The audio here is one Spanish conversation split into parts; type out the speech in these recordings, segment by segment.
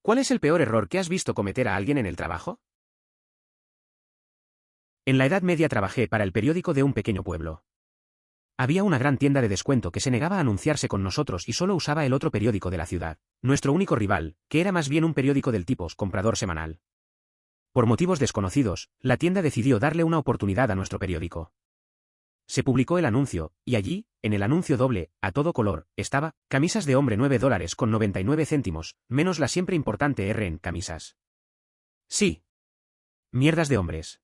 ¿Cuál es el peor error que has visto cometer a alguien en el trabajo? En la Edad Media trabajé para el periódico de un pequeño pueblo. Había una gran tienda de descuento que se negaba a anunciarse con nosotros y solo usaba el otro periódico de la ciudad, nuestro único rival, que era más bien un periódico del tipo comprador semanal. Por motivos desconocidos, la tienda decidió darle una oportunidad a nuestro periódico. Se publicó el anuncio, y allí, en el anuncio doble, a todo color, estaba, camisas de hombre $9.99, menos la siempre importante R en camisas. Sí. Mierdas de hombres.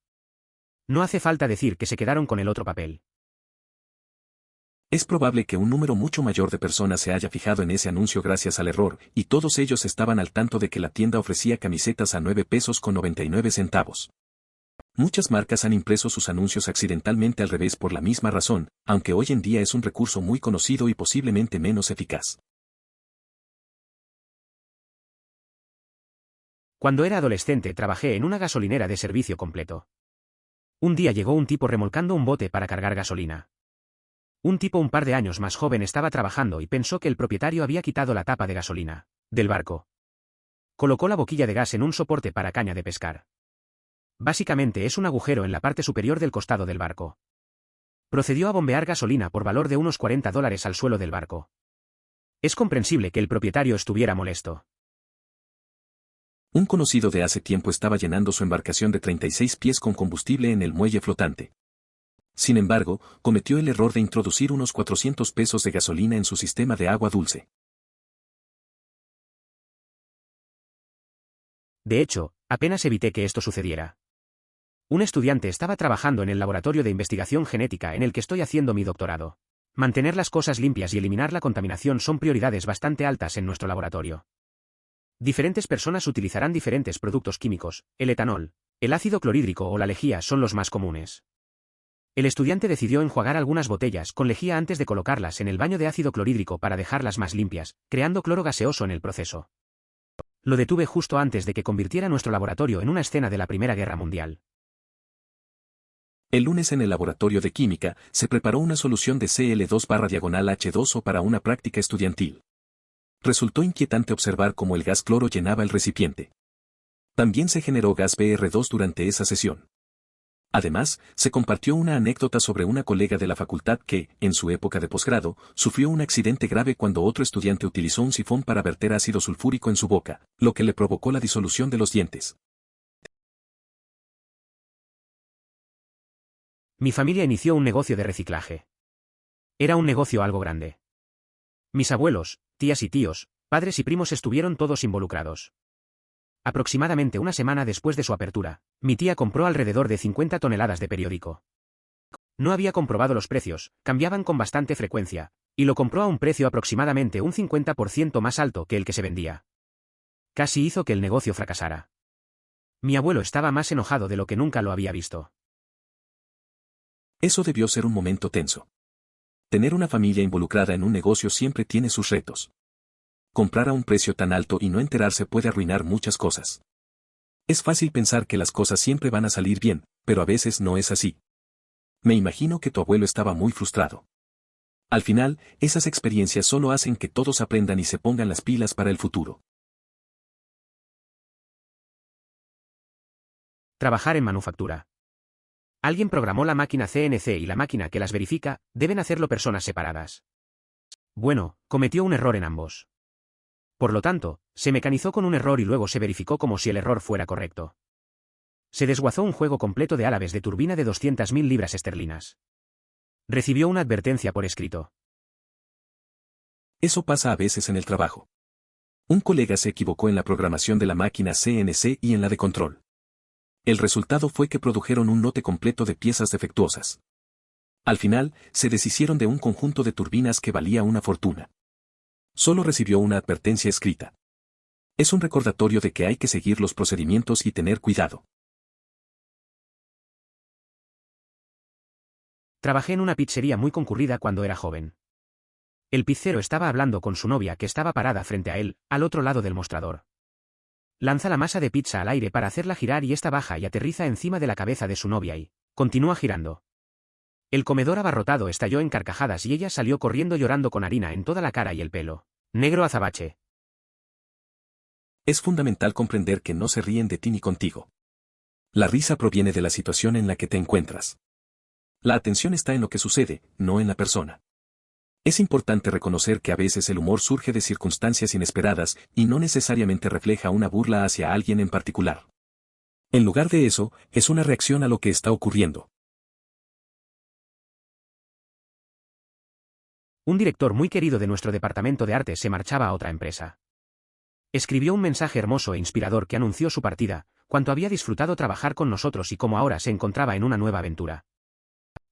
No hace falta decir que se quedaron con el otro papel. Es probable que un número mucho mayor de personas se haya fijado en ese anuncio gracias al error, y todos ellos estaban al tanto de que la tienda ofrecía camisetas a 9.99 pesos. Muchas marcas han impreso sus anuncios accidentalmente al revés por la misma razón, aunque hoy en día es un recurso muy conocido y posiblemente menos eficaz. Cuando era adolescente trabajé en una gasolinera de servicio completo. Un día llegó un tipo remolcando un bote para cargar gasolina. Un tipo un par de años más joven estaba trabajando y pensó que el propietario había quitado la tapa de gasolina del barco. Colocó la boquilla de gas en un soporte para caña de pescar. Básicamente es un agujero en la parte superior del costado del barco. Procedió a bombear gasolina por valor de unos $40 al suelo del barco. Es comprensible que el propietario estuviera molesto. Un conocido de hace tiempo estaba llenando su embarcación de 36 pies con combustible en el muelle flotante. Sin embargo, cometió el error de introducir unos 400 pesos de gasolina en su sistema de agua dulce. De hecho, apenas evité que esto sucediera. Un estudiante estaba trabajando en el laboratorio de investigación genética en el que estoy haciendo mi doctorado. Mantener las cosas limpias y eliminar la contaminación son prioridades bastante altas en nuestro laboratorio. Diferentes personas utilizarán diferentes productos químicos, el etanol, el ácido clorhídrico o la lejía son los más comunes. El estudiante decidió enjuagar algunas botellas con lejía antes de colocarlas en el baño de ácido clorhídrico para dejarlas más limpias, creando cloro gaseoso en el proceso. Lo detuve justo antes de que convirtiera nuestro laboratorio en una escena de la Primera Guerra Mundial. El lunes en el laboratorio de química, se preparó una solución de Cl2/H2O para una práctica estudiantil. Resultó inquietante observar cómo el gas cloro llenaba el recipiente. También se generó gas Br2 durante esa sesión. Además, se compartió una anécdota sobre una colega de la facultad que, en su época de posgrado, sufrió un accidente grave cuando otro estudiante utilizó un sifón para verter ácido sulfúrico en su boca, lo que le provocó la disolución de los dientes. Mi familia inició un negocio de reciclaje. Era un negocio algo grande. Mis abuelos, tías y tíos, padres y primos estuvieron todos involucrados. Aproximadamente una semana después de su apertura, mi tía compró alrededor de 50 toneladas de periódico. No había comprobado los precios, cambiaban con bastante frecuencia, y lo compró a un precio aproximadamente un 50% más alto que el que se vendía. Casi hizo que el negocio fracasara. Mi abuelo estaba más enojado de lo que nunca lo había visto. Eso debió ser un momento tenso. Tener una familia involucrada en un negocio siempre tiene sus retos. Comprar a un precio tan alto y no enterarse puede arruinar muchas cosas. Es fácil pensar que las cosas siempre van a salir bien, pero a veces no es así. Me imagino que tu abuelo estaba muy frustrado. Al final, esas experiencias solo hacen que todos aprendan y se pongan las pilas para el futuro. Trabajar en manufactura. Alguien programó la máquina CNC y la máquina que las verifica, deben hacerlo personas separadas. Bueno, cometió un error en ambos. Por lo tanto, se mecanizó con un error y luego se verificó como si el error fuera correcto. Se desguazó un juego completo de álabes de turbina de 200.000 libras esterlinas. Recibió una advertencia por escrito. Eso pasa a veces en el trabajo. Un colega se equivocó en la programación de la máquina CNC y en la de control. El resultado fue que produjeron un lote completo de piezas defectuosas. Al final, se deshicieron de un conjunto de turbinas que valía una fortuna. Solo recibió una advertencia escrita. Es un recordatorio de que hay que seguir los procedimientos y tener cuidado. Trabajé en una pizzería muy concurrida cuando era joven. El pizzero estaba hablando con su novia que estaba parada frente a él, al otro lado del mostrador. Lanza la masa de pizza al aire para hacerla girar y esta baja y aterriza encima de la cabeza de su novia y continúa girando. El comedor abarrotado estalló en carcajadas y ella salió corriendo llorando con harina en toda la cara y el pelo negro azabache. Es fundamental comprender que no se ríen de ti ni contigo. La risa proviene de la situación en la que te encuentras. La atención está en lo que sucede, no en la persona. Es importante reconocer que a veces el humor surge de circunstancias inesperadas y no necesariamente refleja una burla hacia alguien en particular. En lugar de eso, es una reacción a lo que está ocurriendo. Un director muy querido de nuestro departamento de arte se marchaba a otra empresa. Escribió un mensaje hermoso e inspirador que anunció su partida, cuánto había disfrutado trabajar con nosotros y cómo ahora se encontraba en una nueva aventura.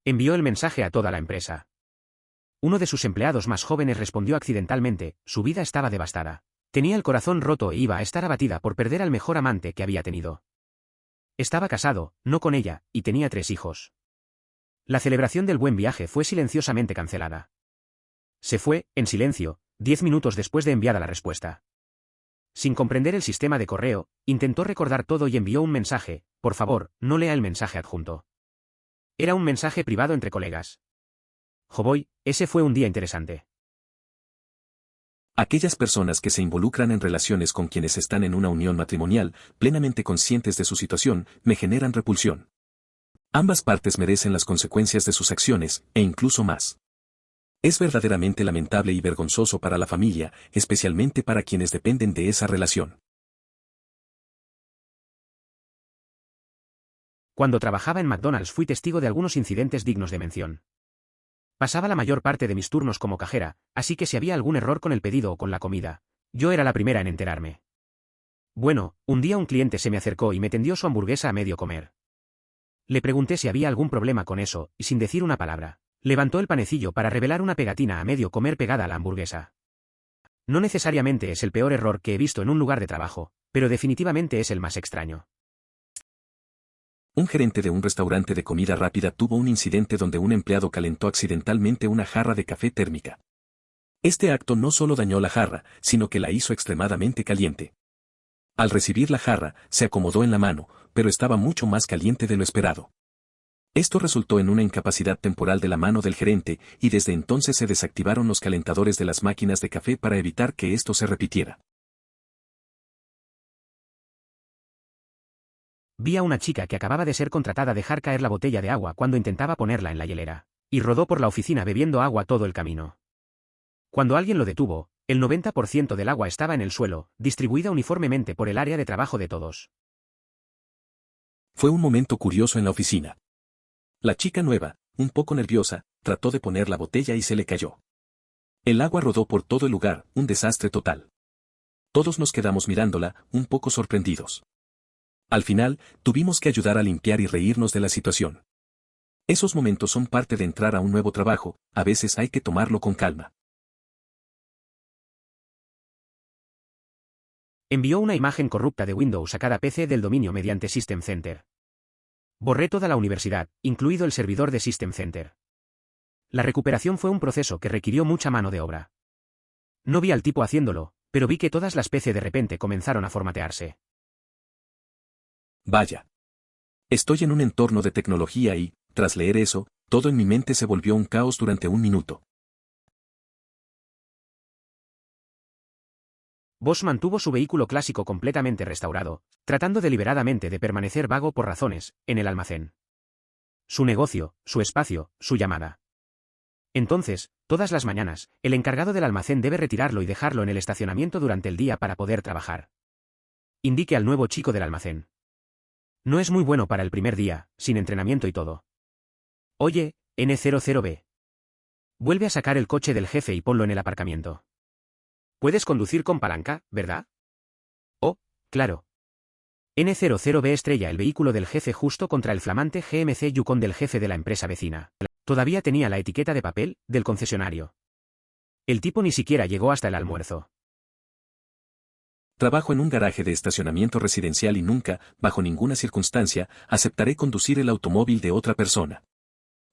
Envió el mensaje a toda la empresa. Uno de sus empleados más jóvenes respondió accidentalmente, su vida estaba devastada. Tenía el corazón roto e iba a estar abatida por perder al mejor amante que había tenido. Estaba casado, no con ella, y tenía 3 hijos. La celebración del buen viaje fue silenciosamente cancelada. Se fue, en silencio, 10 minutos después de enviada la respuesta. Sin comprender el sistema de correo, intentó recordar todo y envió un mensaje: por favor, no lea el mensaje adjunto. Era un mensaje privado entre colegas. Joboy, ese fue un día interesante. Aquellas personas que se involucran en relaciones con quienes están en una unión matrimonial, plenamente conscientes de su situación, me generan repulsión. Ambas partes merecen las consecuencias de sus acciones, e incluso más. Es verdaderamente lamentable y vergonzoso para la familia, especialmente para quienes dependen de esa relación. Cuando trabajaba en McDonald's fui testigo de algunos incidentes dignos de mención. Pasaba la mayor parte de mis turnos como cajera, así que si había algún error con el pedido o con la comida, yo era la primera en enterarme. Bueno, un día un cliente se me acercó y me tendió su hamburguesa a medio comer. Le pregunté si había algún problema con eso, y sin decir una palabra, levantó el panecillo para revelar una pegatina a medio comer pegada a la hamburguesa. No necesariamente es el peor error que he visto en un lugar de trabajo, pero definitivamente es el más extraño. Un gerente de un restaurante de comida rápida tuvo un incidente donde un empleado calentó accidentalmente una jarra de café térmica. Este acto no solo dañó la jarra, sino que la hizo extremadamente caliente. Al recibir la jarra, se acomodó en la mano, pero estaba mucho más caliente de lo esperado. Esto resultó en una incapacidad temporal de la mano del gerente, y desde entonces se desactivaron los calentadores de las máquinas de café para evitar que esto se repitiera. Vi a una chica que acababa de ser contratada a dejar caer la botella de agua cuando intentaba ponerla en la hielera, y rodó por la oficina bebiendo agua todo el camino. Cuando alguien lo detuvo, el 90% del agua estaba en el suelo, distribuida uniformemente por el área de trabajo de todos. Fue un momento curioso en la oficina. La chica nueva, un poco nerviosa, trató de poner la botella y se le cayó. El agua rodó por todo el lugar, un desastre total. Todos nos quedamos mirándola, un poco sorprendidos. Al final, tuvimos que ayudar a limpiar y reírnos de la situación. Esos momentos son parte de entrar a un nuevo trabajo, a veces hay que tomarlo con calma. Envió una imagen corrupta de Windows a cada PC del dominio mediante System Center. Borré toda la universidad, incluido el servidor de System Center. La recuperación fue un proceso que requirió mucha mano de obra. No vi al tipo haciéndolo, pero vi que todas las PC de repente comenzaron a formatearse. Vaya. Estoy en un entorno de tecnología y, tras leer eso, todo en mi mente se volvió un caos durante un minuto. Bosch mantuvo su vehículo clásico completamente restaurado, tratando deliberadamente de permanecer vago por razones, en el almacén. Su negocio, su espacio, su llamada. Entonces, todas las mañanas, el encargado del almacén debe retirarlo y dejarlo en el estacionamiento durante el día para poder trabajar. Indique al nuevo chico del almacén. No es muy bueno para el primer día, sin entrenamiento y todo. Oye, N00B. Vuelve a sacar el coche del jefe y ponlo en el aparcamiento. Puedes conducir con palanca, ¿verdad? Oh, claro. N00B estrella el vehículo del jefe justo contra el flamante GMC Yukon del jefe de la empresa vecina. Todavía tenía la etiqueta de papel, del concesionario. El tipo ni siquiera llegó hasta el almuerzo. Trabajo en un garaje de estacionamiento residencial y nunca, bajo ninguna circunstancia, aceptaré conducir el automóvil de otra persona.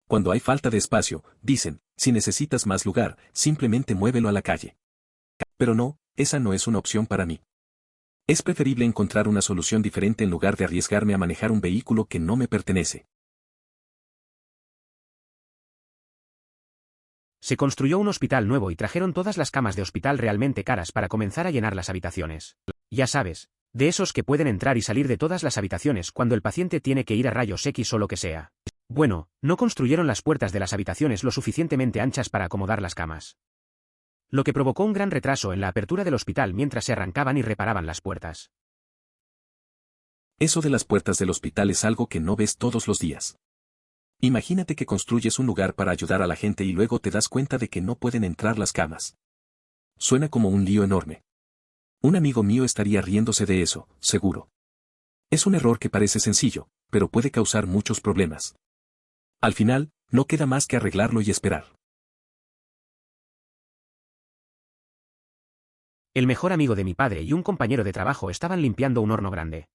Cuando hay falta de espacio, dicen, si necesitas más lugar, simplemente muévelo a la calle. Pero no, esa no es una opción para mí. Es preferible encontrar una solución diferente en lugar de arriesgarme a manejar un vehículo que no me pertenece. Se construyó un hospital nuevo y trajeron todas las camas de hospital realmente caras para comenzar a llenar las habitaciones. Ya sabes, de esos que pueden entrar y salir de todas las habitaciones cuando el paciente tiene que ir a rayos X o lo que sea. Bueno, no construyeron las puertas de las habitaciones lo suficientemente anchas para acomodar las camas. Lo que provocó un gran retraso en la apertura del hospital mientras se arrancaban y reparaban las puertas. Eso de las puertas del hospital es algo que no ves todos los días. Imagínate que construyes un lugar para ayudar a la gente y luego te das cuenta de que no pueden entrar las camas. Suena como un lío enorme. Un amigo mío estaría riéndose de eso, seguro. Es un error que parece sencillo, pero puede causar muchos problemas. Al final, no queda más que arreglarlo y esperar. El mejor amigo de mi padre y un compañero de trabajo estaban limpiando un horno grande.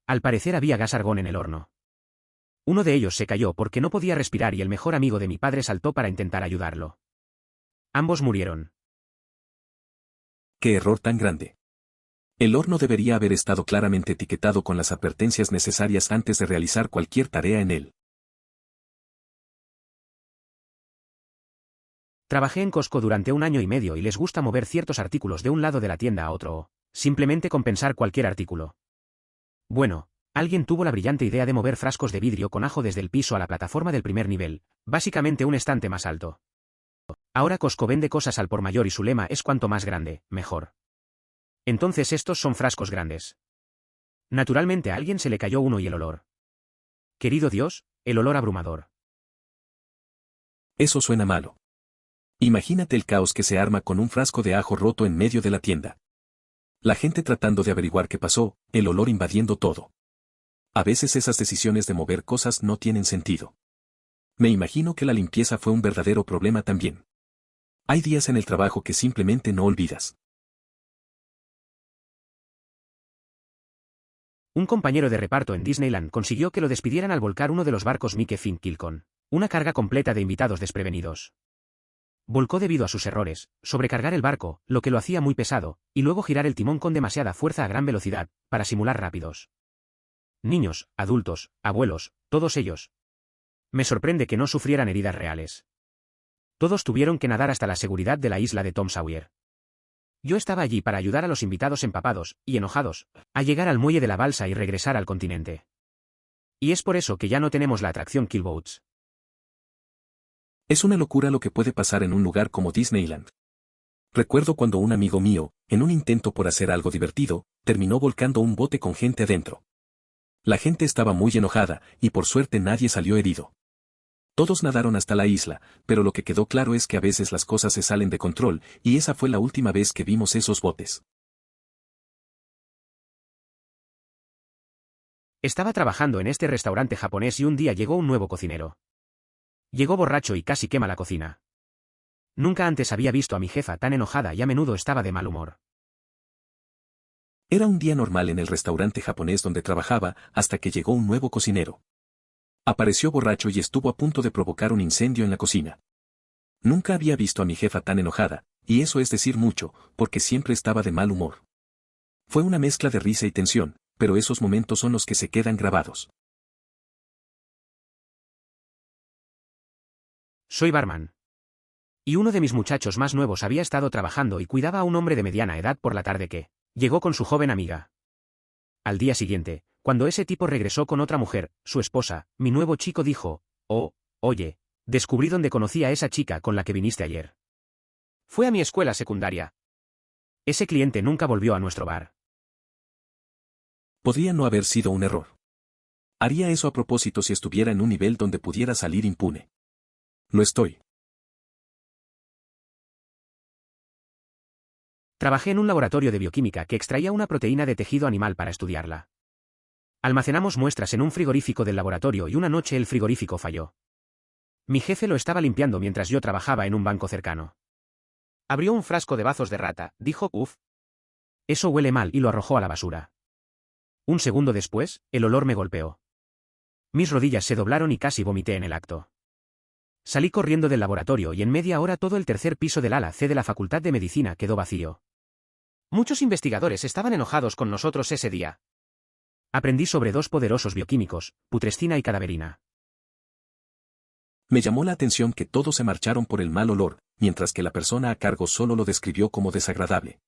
Al parecer había gas argón en el horno. Uno de ellos se cayó porque no podía respirar y el mejor amigo de mi padre saltó para intentar ayudarlo. Ambos murieron. ¡Qué error tan grande! El horno debería haber estado claramente etiquetado con las advertencias necesarias antes de realizar cualquier tarea en él. Trabajé en Costco durante 1 año y medio y les gusta mover ciertos artículos de un lado de la tienda a otro o simplemente compensar cualquier artículo. Bueno, alguien tuvo la brillante idea de mover frascos de vidrio con ajo desde el piso a la plataforma del primer nivel, básicamente un estante más alto. Ahora Costco vende cosas al por mayor y su lema es cuanto más grande, mejor. Entonces estos son frascos grandes. Naturalmente a alguien se le cayó uno y el olor. Querido Dios, el olor abrumador. Eso suena malo. Imagínate el caos que se arma con un frasco de ajo roto en medio de la tienda. La gente tratando de averiguar qué pasó, el olor invadiendo todo. A veces esas decisiones de mover cosas no tienen sentido. Me imagino que la limpieza fue un verdadero problema también. Hay días en el trabajo que simplemente no olvidas. Un compañero de reparto en Disneyland consiguió que lo despidieran al volcar uno de los barcos Mickey Finn Kill con una carga completa de invitados desprevenidos. Volcó debido a sus errores, sobrecargar el barco, lo que lo hacía muy pesado, y luego girar el timón con demasiada fuerza a gran velocidad, para simular rápidos. Niños, adultos, abuelos, todos ellos. Me sorprende que no sufrieran heridas reales. Todos tuvieron que nadar hasta la seguridad de la isla de Tom Sawyer. Yo estaba allí para ayudar a los invitados empapados, y enojados, a llegar al muelle de la balsa y regresar al continente. Y es por eso que ya no tenemos la atracción Killboats. Es una locura lo que puede pasar en un lugar como Disneyland. Recuerdo cuando un amigo mío, en un intento por hacer algo divertido, terminó volcando un bote con gente adentro. La gente estaba muy enojada, y por suerte nadie salió herido. Todos nadaron hasta la isla, pero lo que quedó claro es que a veces las cosas se salen de control, y esa fue la última vez que vimos esos botes. Estaba trabajando en este restaurante japonés y un día llegó un nuevo cocinero. Llegó borracho y casi quema la cocina. Nunca antes había visto a mi jefa tan enojada y a menudo estaba de mal humor. Era un día normal en el restaurante japonés donde trabajaba, hasta que llegó un nuevo cocinero. Apareció borracho y estuvo a punto de provocar un incendio en la cocina. Nunca había visto a mi jefa tan enojada, y eso es decir mucho, porque siempre estaba de mal humor. Fue una mezcla de risa y tensión, pero esos momentos son los que se quedan grabados. Soy barman. Y uno de mis muchachos más nuevos había estado trabajando y cuidaba a un hombre de mediana edad por la tarde que llegó con su joven amiga. Al día siguiente, cuando ese tipo regresó con otra mujer, su esposa, mi nuevo chico dijo, «Oh, oye, descubrí dónde conocí a esa chica con la que viniste ayer. Fue a mi escuela secundaria». Ese cliente nunca volvió a nuestro bar. Podría no haber sido un error. Haría eso a propósito si estuviera en un nivel donde pudiera salir impune. Lo estoy. Trabajé en un laboratorio de bioquímica que extraía una proteína de tejido animal para estudiarla. Almacenamos muestras en un frigorífico del laboratorio y una noche el frigorífico falló. Mi jefe lo estaba limpiando mientras yo trabajaba en un banco cercano. Abrió un frasco de bazos de rata, dijo, «Uf. Eso huele mal» y lo arrojó a la basura. Un segundo después, el olor me golpeó. Mis rodillas se doblaron y casi vomité en el acto. Salí corriendo del laboratorio y en media hora todo el tercer piso del ala C de la Facultad de Medicina quedó vacío. Muchos investigadores estaban enojados con nosotros ese día. Aprendí sobre dos poderosos bioquímicos, putrescina y cadaverina. Me llamó la atención que todos se marcharon por el mal olor, mientras que la persona a cargo solo lo describió como desagradable.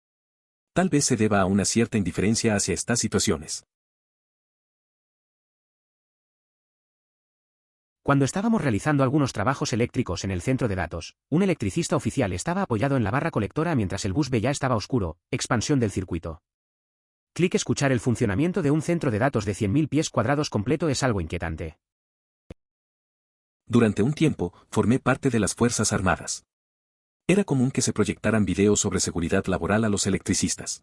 Tal vez se deba a una cierta indiferencia hacia estas situaciones. Cuando estábamos realizando algunos trabajos eléctricos en el centro de datos, un electricista oficial estaba apoyado en la barra colectora mientras el bus B ya estaba oscuro, expansión del circuito. Clic escuchar el funcionamiento de un centro de datos de 100.000 pies cuadrados completo es algo inquietante. Durante un tiempo, formé parte de las Fuerzas Armadas. Era común que se proyectaran videos sobre seguridad laboral a los electricistas.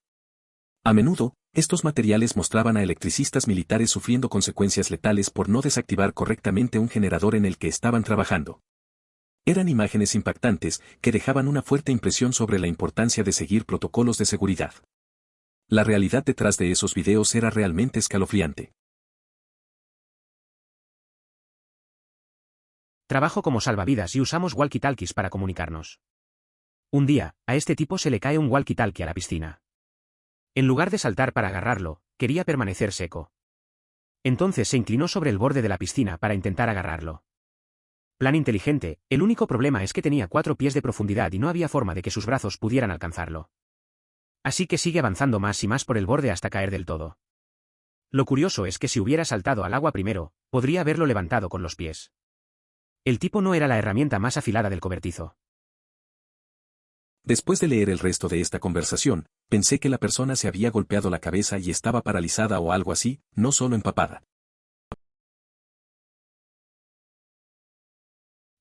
A menudo, estos materiales mostraban a electricistas militares sufriendo consecuencias letales por no desactivar correctamente un generador en el que estaban trabajando. Eran imágenes impactantes que dejaban una fuerte impresión sobre la importancia de seguir protocolos de seguridad. La realidad detrás de esos videos era realmente escalofriante. Trabajo como salvavidas y usamos walkie-talkies para comunicarnos. Un día, a este tipo se le cae un walkie-talkie a la piscina. En lugar de saltar para agarrarlo, quería permanecer seco. Entonces se inclinó sobre el borde de la piscina para intentar agarrarlo. Plan inteligente, el único problema es que tenía 4 pies de profundidad y no había forma de que sus brazos pudieran alcanzarlo. Así que sigue avanzando más y más por el borde hasta caer del todo. Lo curioso es que si hubiera saltado al agua primero, podría haberlo levantado con los pies. El tipo no era la herramienta más afilada del cobertizo. Después de leer el resto de esta conversación, pensé que la persona se había golpeado la cabeza y estaba paralizada o algo así, no solo empapada.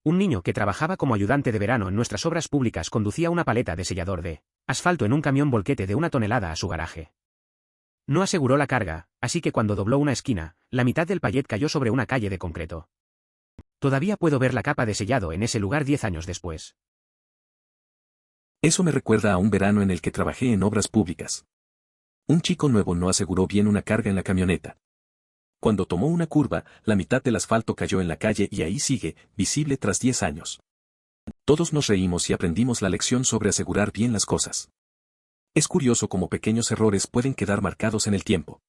Un niño que trabajaba como ayudante de verano en nuestras obras públicas conducía una paleta de sellador de asfalto en un camión volquete de 1 tonelada a su garaje. No aseguró la carga, así que cuando dobló una esquina, la mitad del pallet cayó sobre una calle de concreto. Todavía puedo ver la capa de sellado en ese lugar 10 años después. Eso me recuerda a un verano en el que trabajé en obras públicas. Un chico nuevo no aseguró bien una carga en la camioneta. Cuando tomó una curva, la mitad del asfalto cayó en la calle y ahí sigue, visible tras 10 años. Todos nos reímos y aprendimos la lección sobre asegurar bien las cosas. Es curioso cómo pequeños errores pueden quedar marcados en el tiempo.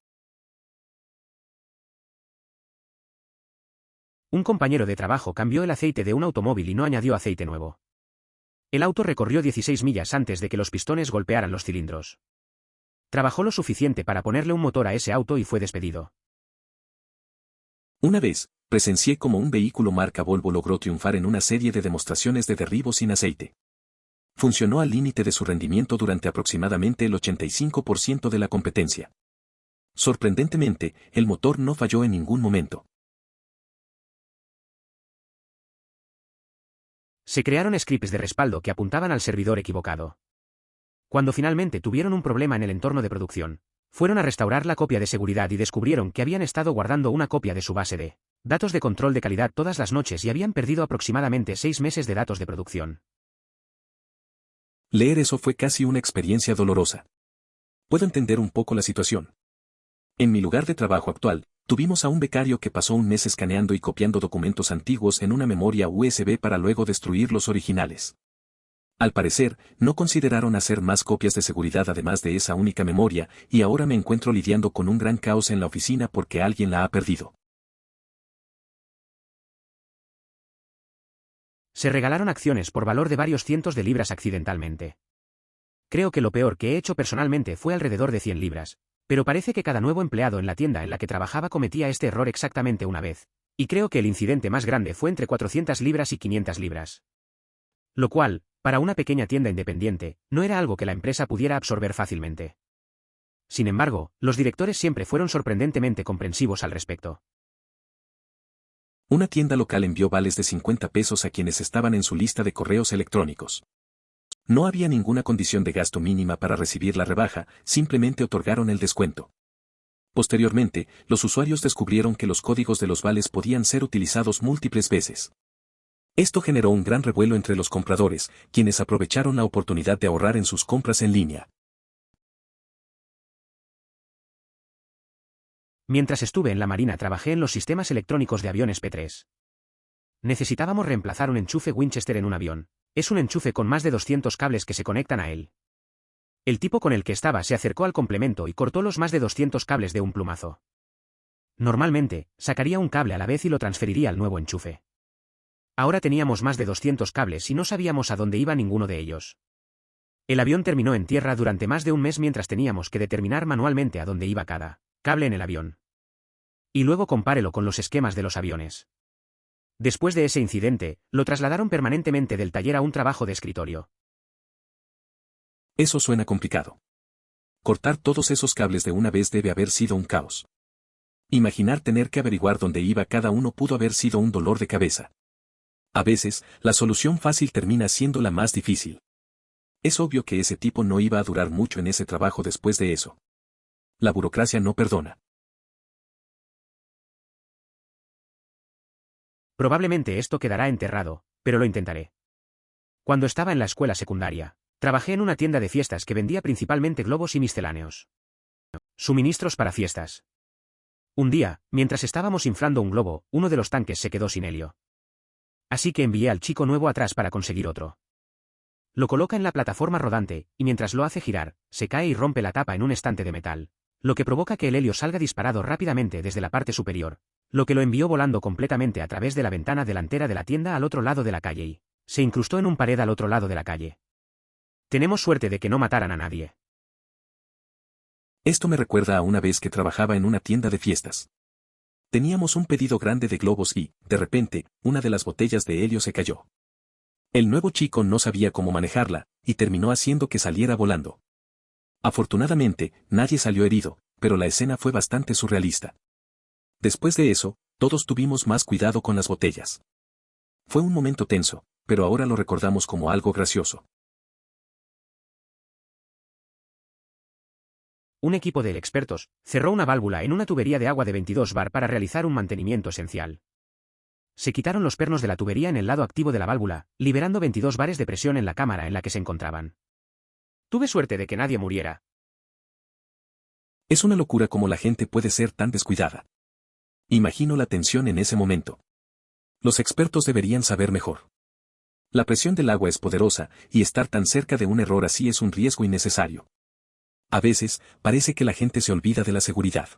Un compañero de trabajo cambió el aceite de un automóvil y no añadió aceite nuevo. El auto recorrió 16 millas antes de que los pistones golpearan los cilindros. Trabajó lo suficiente para ponerle un motor a ese auto y fue despedido. Una vez, presencié cómo un vehículo marca Volvo logró triunfar en una serie de demostraciones de derribo sin aceite. Funcionó al límite de su rendimiento durante aproximadamente el 85% de la competencia. Sorprendentemente, el motor no falló en ningún momento. Se crearon scripts de respaldo que apuntaban al servidor equivocado. Cuando finalmente tuvieron un problema en el entorno de producción, fueron a restaurar la copia de seguridad y descubrieron que habían estado guardando una copia de su base de datos de control de calidad todas las noches y habían perdido aproximadamente 6 meses de datos de producción. Leer eso fue casi una experiencia dolorosa. Puedo entender un poco la situación. En mi lugar de trabajo actual, tuvimos a un becario que pasó un mes escaneando y copiando documentos antiguos en una memoria USB para luego destruir los originales. Al parecer, no consideraron hacer más copias de seguridad además de esa única memoria, y ahora me encuentro lidiando con un gran caos en la oficina porque alguien la ha perdido. Se regalaron acciones por valor de varios cientos de libras accidentalmente. Creo que lo peor que he hecho personalmente fue alrededor de 100 libras, pero parece que cada nuevo empleado en la tienda en la que trabajaba cometía este error exactamente una vez, y creo que el incidente más grande fue entre 400 libras y 500 libras. Lo cual, para una pequeña tienda independiente, no era algo que la empresa pudiera absorber fácilmente. Sin embargo, los directores siempre fueron sorprendentemente comprensivos al respecto. Una tienda local envió vales de 50 pesos a quienes estaban en su lista de correos electrónicos. No había ninguna condición de gasto mínima para recibir la rebaja, simplemente otorgaron el descuento. Posteriormente, los usuarios descubrieron que los códigos de los vales podían ser utilizados múltiples veces. Esto generó un gran revuelo entre los compradores, quienes aprovecharon la oportunidad de ahorrar en sus compras en línea. Mientras estuve en la Marina trabajé en los sistemas electrónicos de aviones P-3. Necesitábamos reemplazar un enchufe Winchester en un avión. Es un enchufe con más de 200 cables que se conectan a él. El tipo con el que estaba se acercó al complemento y cortó los más de 200 cables de un plumazo. Normalmente, sacaría un cable a la vez y lo transferiría al nuevo enchufe. Ahora teníamos más de 200 cables y no sabíamos a dónde iba ninguno de ellos. El avión terminó en tierra durante más de un mes mientras teníamos que determinar manualmente a dónde iba cada cable en el avión. Y luego compárelo con los esquemas de los aviones. Después de ese incidente, lo trasladaron permanentemente del taller a un trabajo de escritorio. Eso suena complicado. Cortar todos esos cables de una vez debe haber sido un caos. Imaginar tener que averiguar dónde iba cada uno pudo haber sido un dolor de cabeza. A veces, la solución fácil termina siendo la más difícil. Es obvio que ese tipo no iba a durar mucho en ese trabajo después de eso. La burocracia no perdona. Probablemente esto quedará enterrado, pero lo intentaré. Cuando estaba en la escuela secundaria, trabajé en una tienda de fiestas que vendía principalmente globos y misceláneos. Suministros para fiestas. Un día, mientras estábamos inflando un globo, uno de los tanques se quedó sin helio. Así que envié al chico nuevo atrás para conseguir otro. Lo coloca en la plataforma rodante, y mientras lo hace girar, se cae y rompe la tapa en un estante de metal, lo que provoca que el helio salga disparado rápidamente desde la parte superior, lo que lo envió volando completamente a través de la ventana delantera de la tienda al otro lado de la calle y se incrustó en un pared al otro lado de la calle. Tenemos suerte de que no mataran a nadie. Esto me recuerda a una vez que trabajaba en una tienda de fiestas. Teníamos un pedido grande de globos y, de repente, una de las botellas de helio se cayó. El nuevo chico no sabía cómo manejarla, y terminó haciendo que saliera volando. Afortunadamente, nadie salió herido, pero la escena fue bastante surrealista. Después de eso, todos tuvimos más cuidado con las botellas. Fue un momento tenso, pero ahora lo recordamos como algo gracioso. Un equipo de expertos cerró una válvula en una tubería de agua de 22 bar para realizar un mantenimiento esencial. Se quitaron los pernos de la tubería en el lado activo de la válvula, liberando 22 bares de presión en la cámara en la que se encontraban. Tuve suerte de que nadie muriera. Es una locura cómo la gente puede ser tan descuidada. Imagino la tensión en ese momento. Los expertos deberían saber mejor. La presión del agua es poderosa, y estar tan cerca de un error así es un riesgo innecesario. A veces, parece que la gente se olvida de la seguridad.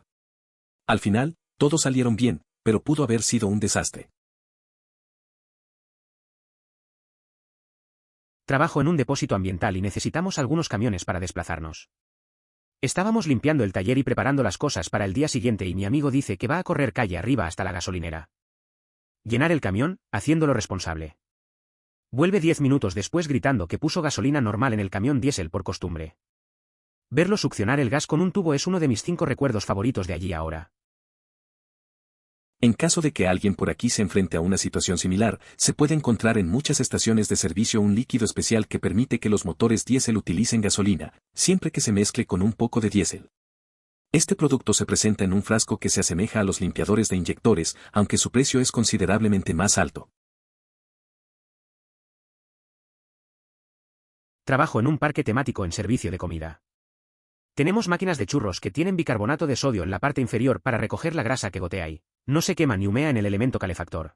Al final, todos salieron bien, pero pudo haber sido un desastre. Trabajo en un depósito ambiental y necesitamos algunos camiones para desplazarnos. Estábamos limpiando el taller y preparando las cosas para el día siguiente y mi amigo dice que va a correr calle arriba hasta la gasolinera. Llenar el camión, haciéndolo responsable. Vuelve 10 minutos después gritando que puso gasolina normal en el camión diésel por costumbre. Verlo succionar el gas con un tubo es uno de mis 5 recuerdos favoritos de allí ahora. En caso de que alguien por aquí se enfrente a una situación similar, se puede encontrar en muchas estaciones de servicio un líquido especial que permite que los motores diésel utilicen gasolina, siempre que se mezcle con un poco de diésel. Este producto se presenta en un frasco que se asemeja a los limpiadores de inyectores, aunque su precio es considerablemente más alto. Trabajo en un parque temático en servicio de comida. Tenemos máquinas de churros que tienen bicarbonato de sodio en la parte inferior para recoger la grasa que gotea y no se quema ni humea en el elemento calefactor.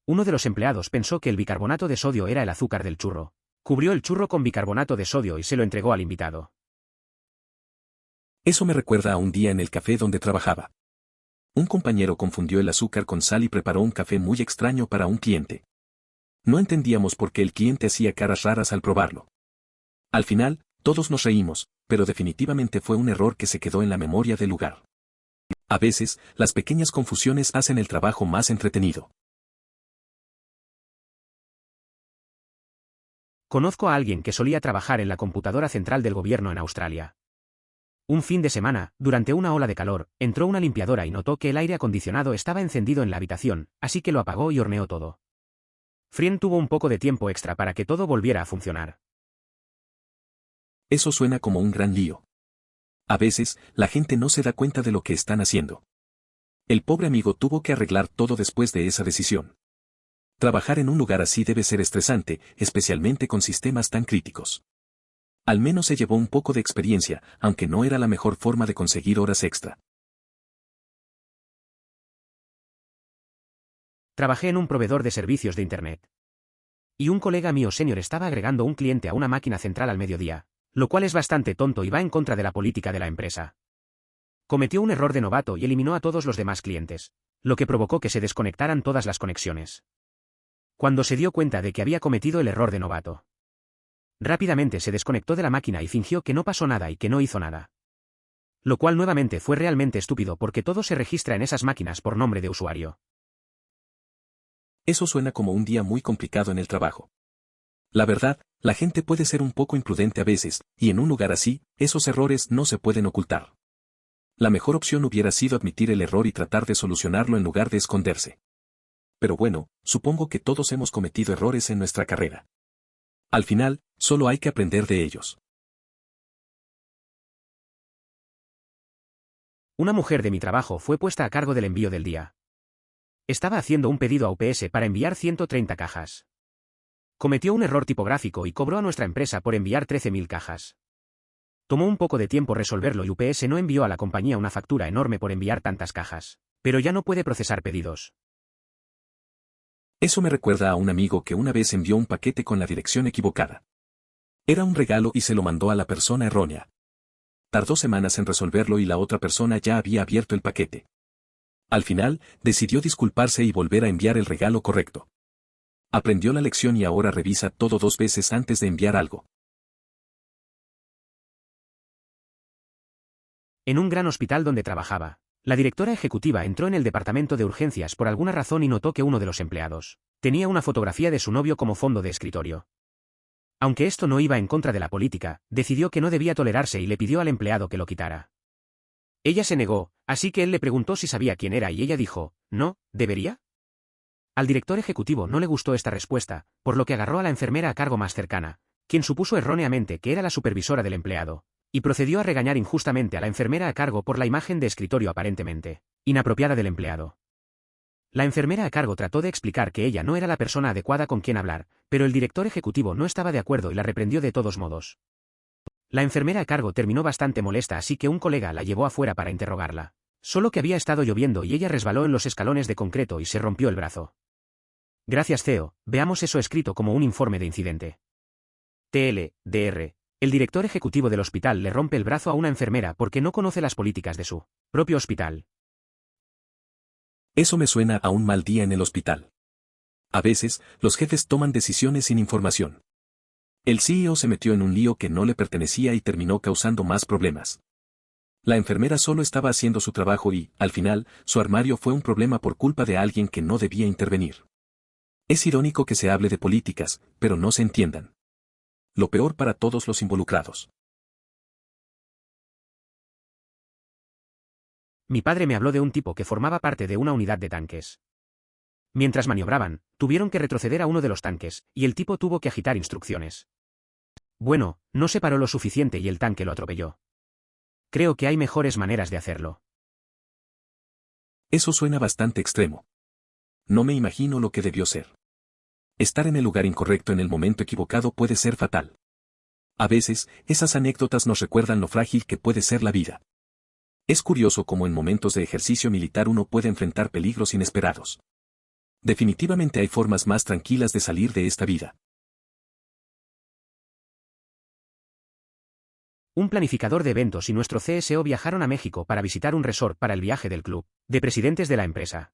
Uno de los empleados pensó que el bicarbonato de sodio era el azúcar del churro. Cubrió el churro con bicarbonato de sodio y se lo entregó al invitado. Eso me recuerda a un día en el café donde trabajaba. Un compañero confundió el azúcar con sal y preparó un café muy extraño para un cliente. No entendíamos por qué el cliente hacía caras raras al probarlo. Al final, todos nos reímos, pero definitivamente fue un error que se quedó en la memoria del lugar. A veces, las pequeñas confusiones hacen el trabajo más entretenido. Conozco a alguien que solía trabajar en la computadora central del gobierno en Australia. Un fin de semana, durante una ola de calor, entró una limpiadora y notó que el aire acondicionado estaba encendido en la habitación, así que lo apagó y horneó todo. Frien tuvo un poco de tiempo extra para que todo volviera a funcionar. Eso suena como un gran lío. A veces, la gente no se da cuenta de lo que están haciendo. El pobre amigo tuvo que arreglar todo después de esa decisión. Trabajar en un lugar así debe ser estresante, especialmente con sistemas tan críticos. Al menos se llevó un poco de experiencia, aunque no era la mejor forma de conseguir horas extra. Trabajé en un proveedor de servicios de Internet. Y un colega mío senior estaba agregando un cliente a una máquina central al mediodía, lo cual es bastante tonto y va en contra de la política de la empresa. Cometió un error de novato y eliminó a todos los demás clientes, lo que provocó que se desconectaran todas las conexiones. cuando se dio cuenta de que había cometido el error de novato. Rápidamente se desconectó de la máquina y fingió que no pasó nada y que no hizo nada. Lo cual nuevamente fue realmente estúpido porque todo se registra en esas máquinas por nombre de usuario. Eso suena como un día muy complicado en el trabajo. La verdad, la gente puede ser un poco imprudente a veces, y en un lugar así, esos errores no se pueden ocultar. La mejor opción hubiera sido admitir el error y tratar de solucionarlo en lugar de esconderse. Pero bueno, supongo que todos hemos cometido errores en nuestra carrera. Al final, solo hay que aprender de ellos. Una mujer de mi trabajo fue puesta a cargo del envío del día. Estaba haciendo un pedido a UPS para enviar 130 cajas. Cometió un error tipográfico y cobró a nuestra empresa por enviar 13.000 cajas. Tomó un poco de tiempo resolverlo y UPS no envió a la compañía una factura enorme por enviar tantas cajas, pero ya no puede procesar pedidos. Eso me recuerda a un amigo que una vez envió un paquete con la dirección equivocada. Era un regalo y se lo mandó a la persona errónea. Tardó semanas en resolverlo y la otra persona ya había abierto el paquete. Al final, decidió disculparse y volver a enviar el regalo correcto. Aprendió la lección y ahora revisa todo 2 veces antes de enviar algo. En un gran hospital donde trabajaba, la directora ejecutiva entró en el departamento de urgencias por alguna razón y notó que uno de los empleados tenía una fotografía de su novio como fondo de escritorio. Aunque esto no iba en contra de la política, decidió que no debía tolerarse y le pidió al empleado que lo quitara. Ella se negó, así que él le preguntó si sabía quién era y ella dijo, ¿no, debería? Al director ejecutivo no le gustó esta respuesta, por lo que agarró a la enfermera a cargo más cercana, quien supuso erróneamente que era la supervisora del empleado, y procedió a regañar injustamente a la enfermera a cargo por la imagen de escritorio aparentemente inapropiada del empleado. La enfermera a cargo trató de explicar que ella no era la persona adecuada con quien hablar, pero el director ejecutivo no estaba de acuerdo y la reprendió de todos modos. La enfermera a cargo terminó bastante molesta, así que un colega la llevó afuera para interrogarla. Solo que había estado lloviendo y ella resbaló en los escalones de concreto y se rompió el brazo. Gracias CEO, veamos eso escrito como un informe de incidente. TL, el director ejecutivo del hospital le rompe el brazo a una enfermera porque no conoce las políticas de su propio hospital. Eso me suena a un mal día en el hospital. A veces, los jefes toman decisiones sin información. El CEO se metió en un lío que no le pertenecía y terminó causando más problemas. La enfermera solo estaba haciendo su trabajo y, al final, su armario fue un problema por culpa de alguien que no debía intervenir. Es irónico que se hable de políticas, pero no se entiendan. Lo peor para todos los involucrados. Mi padre me habló de un tipo que formaba parte de una unidad de tanques. Mientras maniobraban, tuvieron que retroceder a uno de los tanques, y el tipo tuvo que agitar instrucciones. Bueno, no se paró lo suficiente y el tanque lo atropelló. Creo que hay mejores maneras de hacerlo. Eso suena bastante extremo. No me imagino lo que debió ser. Estar en el lugar incorrecto en el momento equivocado puede ser fatal. A veces, esas anécdotas nos recuerdan lo frágil que puede ser la vida. Es curioso cómo en momentos de ejercicio militar uno puede enfrentar peligros inesperados. Definitivamente hay formas más tranquilas de salir de esta vida. Un planificador de eventos y nuestro CSO viajaron a México para visitar un resort para el viaje del club de presidentes de la empresa.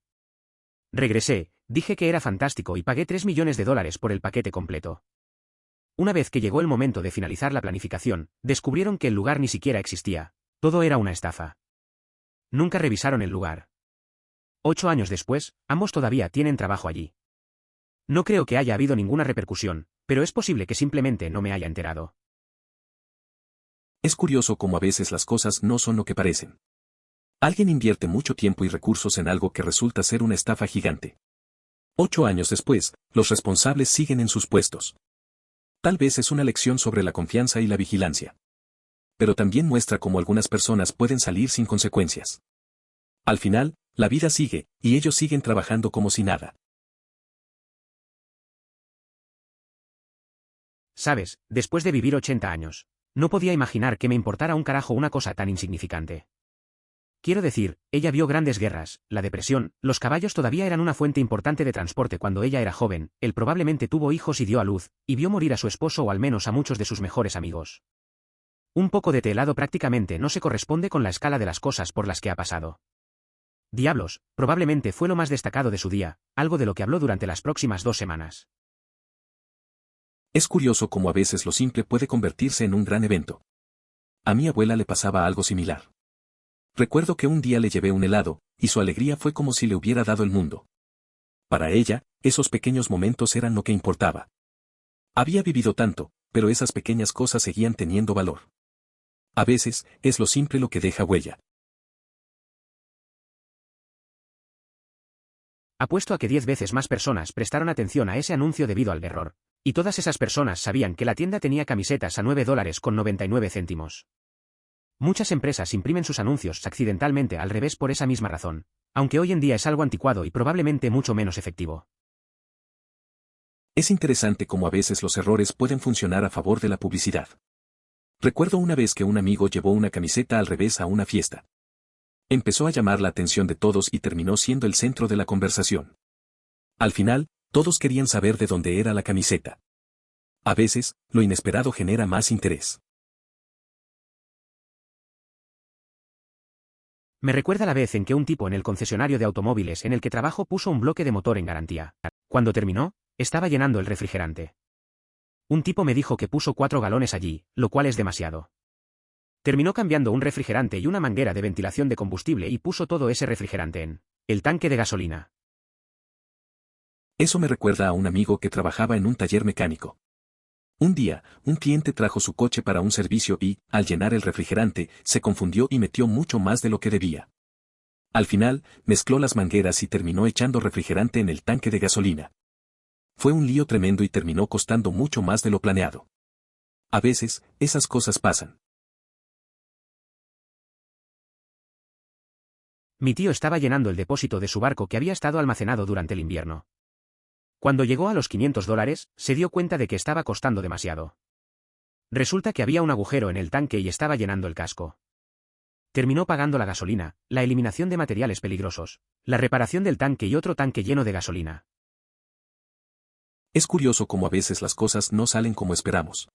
Regresé, dije que era fantástico y pagué $3 millones por el paquete completo. Una vez que llegó el momento de finalizar la planificación, descubrieron que el lugar ni siquiera existía. Todo era una estafa. Nunca revisaron el lugar. 8 años después, ambos todavía tienen trabajo allí. No creo que haya habido ninguna repercusión, pero es posible que simplemente no me haya enterado. Es curioso cómo a veces las cosas no son lo que parecen. Alguien invierte mucho tiempo y recursos en algo que resulta ser una estafa gigante. 8 años después, los responsables siguen en sus puestos. Tal vez es una lección sobre la confianza y la vigilancia. Pero también muestra cómo algunas personas pueden salir sin consecuencias. Al final, la vida sigue, y ellos siguen trabajando como si nada. Sabes, después de vivir 80 años, no podía imaginar que me importara un carajo una cosa tan insignificante. Quiero decir, ella vio grandes guerras, la depresión, los caballos todavía eran una fuente importante de transporte cuando ella era joven, él probablemente tuvo hijos y dio a luz, y vio morir a su esposo o al menos a muchos de sus mejores amigos. Un poco de té helado prácticamente no se corresponde con la escala de las cosas por las que ha pasado. Diablos, probablemente fue lo más destacado de su día, algo de lo que habló durante las próximas 2 semanas. Es curioso cómo a veces lo simple puede convertirse en un gran evento. A mi abuela le pasaba algo similar. Recuerdo que un día le llevé un helado, y su alegría fue como si le hubiera dado el mundo. Para ella, esos pequeños momentos eran lo que importaba. Había vivido tanto, pero esas pequeñas cosas seguían teniendo valor. A veces, es lo simple lo que deja huella. Apuesto a que 10 veces más personas prestaron atención a ese anuncio debido al error. Y todas esas personas sabían que la tienda tenía camisetas a $9.99. Muchas empresas imprimen sus anuncios accidentalmente al revés por esa misma razón, aunque hoy en día es algo anticuado y probablemente mucho menos efectivo. Es interesante cómo a veces los errores pueden funcionar a favor de la publicidad. Recuerdo una vez que un amigo llevó una camiseta al revés a una fiesta. Empezó a llamar la atención de todos y terminó siendo el centro de la conversación. Al final, todos querían saber de dónde era la camiseta. A veces, lo inesperado genera más interés. Me recuerda la vez en que un tipo en el concesionario de automóviles en el que trabajo puso un bloque de motor en garantía. Cuando terminó, estaba llenando el refrigerante. Un tipo me dijo que puso 4 galones allí, lo cual es demasiado. Terminó cambiando un refrigerante y una manguera de ventilación de combustible y puso todo ese refrigerante en el tanque de gasolina. Eso me recuerda a un amigo que trabajaba en un taller mecánico. Un día, un cliente trajo su coche para un servicio y, al llenar el refrigerante, se confundió y metió mucho más de lo que debía. Al final, mezcló las mangueras y terminó echando refrigerante en el tanque de gasolina. Fue un lío tremendo y terminó costando mucho más de lo planeado. A veces, esas cosas pasan. Mi tío estaba llenando el depósito de su barco que había estado almacenado durante el invierno. Cuando llegó a los $500, se dio cuenta de que estaba costando demasiado. Resulta que había un agujero en el tanque y estaba llenando el casco. Terminó pagando la gasolina, la eliminación de materiales peligrosos, la reparación del tanque y otro tanque lleno de gasolina. Es curioso cómo a veces las cosas no salen como esperamos.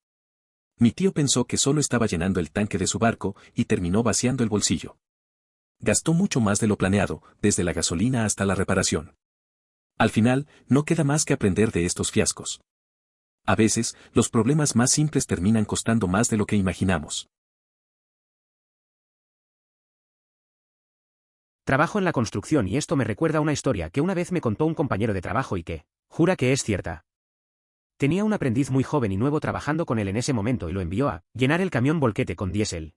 Mi tío pensó que solo estaba llenando el tanque de su barco y terminó vaciando el bolsillo. Gastó mucho más de lo planeado, desde la gasolina hasta la reparación. Al final, no queda más que aprender de estos fiascos. A veces, los problemas más simples terminan costando más de lo que imaginamos. Trabajo en la construcción y esto me recuerda a una historia que una vez me contó un compañero de trabajo y que, jura que es cierta. Tenía un aprendiz muy joven y nuevo trabajando con él en ese momento y lo envió a llenar el camión volquete con diésel.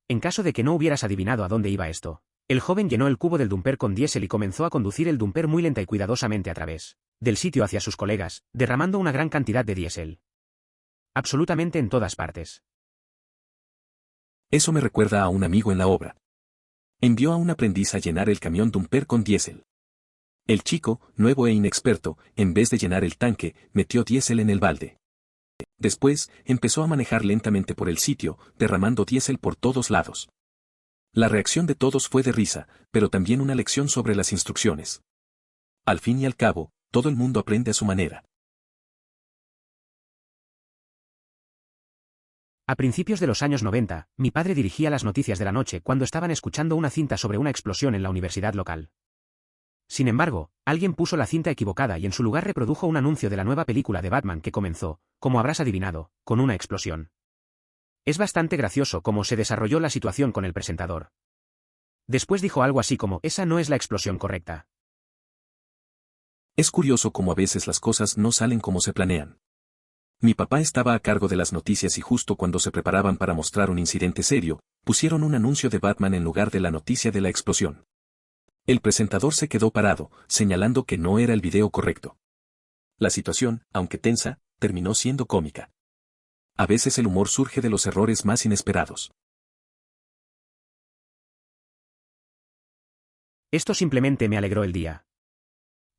En caso de que no hubieras adivinado a dónde iba esto, el joven llenó el cubo del dumper con diésel y comenzó a conducir el dumper muy lenta y cuidadosamente a través del sitio hacia sus colegas, derramando una gran cantidad de diésel. Absolutamente en todas partes. Eso me recuerda a un amigo en la obra. Envió a un aprendiz a llenar el camión dumper con diésel. El chico, nuevo e inexperto, en vez de llenar el tanque, metió diésel en el balde. Después, empezó a manejar lentamente por el sitio, derramando diésel por todos lados. La reacción de todos fue de risa, pero también una lección sobre las instrucciones. Al fin y al cabo, todo el mundo aprende a su manera. A principios de los años 90, mi padre dirigía las noticias de la noche cuando estaban escuchando una cinta sobre una explosión en la universidad local. Sin embargo, alguien puso la cinta equivocada y en su lugar reprodujo un anuncio de la nueva película de Batman que comenzó, como habrás adivinado, con una explosión. Es bastante gracioso cómo se desarrolló la situación con el presentador. Después dijo algo así como, esa no es la explosión correcta. Es curioso cómo a veces las cosas no salen como se planean. Mi papá estaba a cargo de las noticias y justo cuando se preparaban para mostrar un incidente serio, pusieron un anuncio de Batman en lugar de la noticia de la explosión. El presentador se quedó parado, señalando que no era el video correcto. La situación, aunque tensa, terminó siendo cómica. A veces el humor surge de los errores más inesperados. Esto simplemente me alegró el día.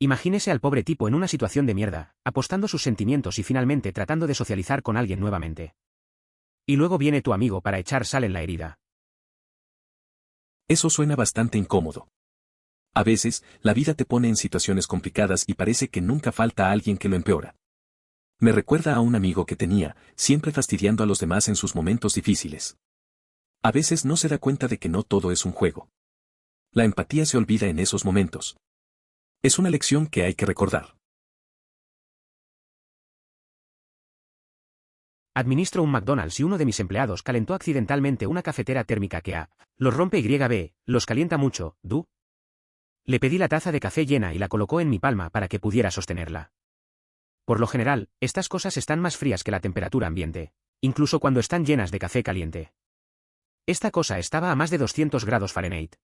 Imagínese al pobre tipo en una situación de mierda, apostando sus sentimientos y finalmente tratando de socializar con alguien nuevamente. Y luego viene tu amigo para echar sal en la herida. Eso suena bastante incómodo. A veces, la vida te pone en situaciones complicadas y parece que nunca falta alguien que lo empeora. Me recuerda a un amigo que tenía, siempre fastidiando a los demás en sus momentos difíciles. A veces no se da cuenta de que no todo es un juego. La empatía se olvida en esos momentos. Es una lección que hay que recordar. Administro un McDonald's y uno de mis empleados calentó accidentalmente una cafetera térmica que los rompe YB, los calienta mucho, Le pedí la taza de café llena y la colocó en mi palma para que pudiera sostenerla. Por lo general, estas cosas están más frías que la temperatura ambiente, incluso cuando están llenas de café caliente. Esta cosa estaba a más de 200 grados Fahrenheit.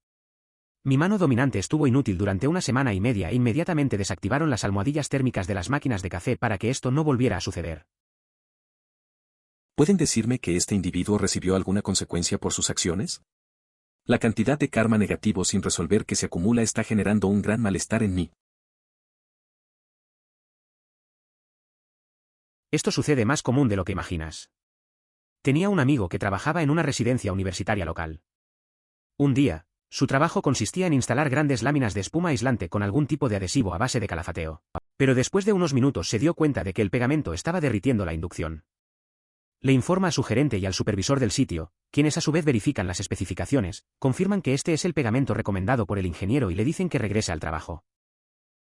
Mi mano dominante estuvo inútil durante una semana y media e inmediatamente desactivaron las almohadillas térmicas de las máquinas de café para que esto no volviera a suceder. ¿Pueden decirme que este individuo recibió alguna consecuencia por sus acciones? La cantidad de karma negativo sin resolver que se acumula está generando un gran malestar en mí. Esto sucede más común de lo que imaginas. Tenía un amigo que trabajaba en una residencia universitaria local. Un día, su trabajo consistía en instalar grandes láminas de espuma aislante con algún tipo de adhesivo a base de calafateo. Pero después de unos minutos se dio cuenta de que el pegamento estaba derritiendo la inducción. Le informa a su gerente y al supervisor del sitio, quienes a su vez verifican las especificaciones, confirman que este es el pegamento recomendado por el ingeniero y le dicen que regrese al trabajo.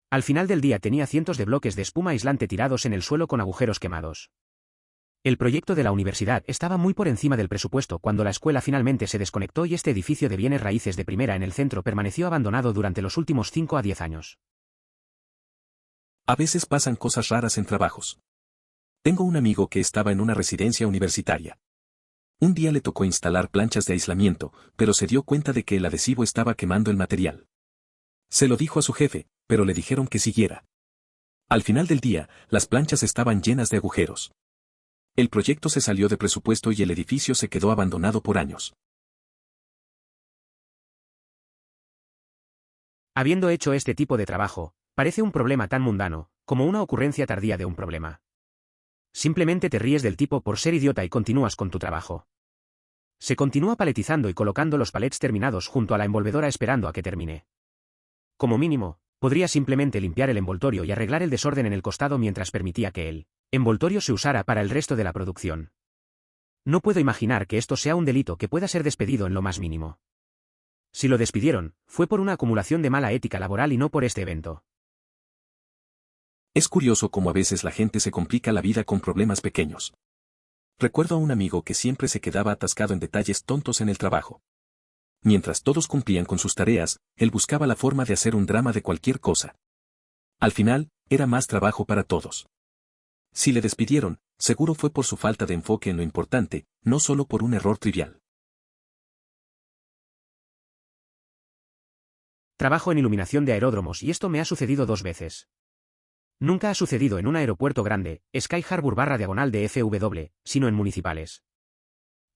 Al final del día tenía cientos de bloques de espuma aislante tirados en el suelo con agujeros quemados. El proyecto de la universidad estaba muy por encima del presupuesto cuando la escuela finalmente se desconectó y este edificio de bienes raíces de primera en el centro permaneció abandonado durante los últimos 5 a 10 años. A veces pasan cosas raras en trabajos. Tengo un amigo que estaba en una residencia universitaria. Un día le tocó instalar planchas de aislamiento, pero se dio cuenta de que el adhesivo estaba quemando el material. Se lo dijo a su jefe, pero le dijeron que siguiera. Al final del día, las planchas estaban llenas de agujeros. El proyecto se salió de presupuesto y el edificio se quedó abandonado por años. Habiendo hecho este tipo de trabajo, parece un problema tan mundano, como una ocurrencia tardía de un problema. Simplemente te ríes del tipo por ser idiota y continúas con tu trabajo. Se continúa paletizando y colocando los palets terminados junto a la envolvedora esperando a que termine. Como mínimo, podría simplemente limpiar el envoltorio y arreglar el desorden en el costado mientras permitía que el envoltorio se usara para el resto de la producción. No puedo imaginar que esto sea un delito que pueda ser despedido en lo más mínimo. Si lo despidieron, fue por una acumulación de mala ética laboral y no por este evento. Es curioso cómo a veces la gente se complica la vida con problemas pequeños. Recuerdo a un amigo que siempre se quedaba atascado en detalles tontos en el trabajo. Mientras todos cumplían con sus tareas, él buscaba la forma de hacer un drama de cualquier cosa. Al final, era más trabajo para todos. Si le despidieron, seguro fue por su falta de enfoque en lo importante, no solo por un error trivial. Trabajo en iluminación de aeródromos y esto me ha sucedido 2 veces. Nunca ha sucedido en un aeropuerto grande, Sky Harbor /diagonal de FW, sino en municipales.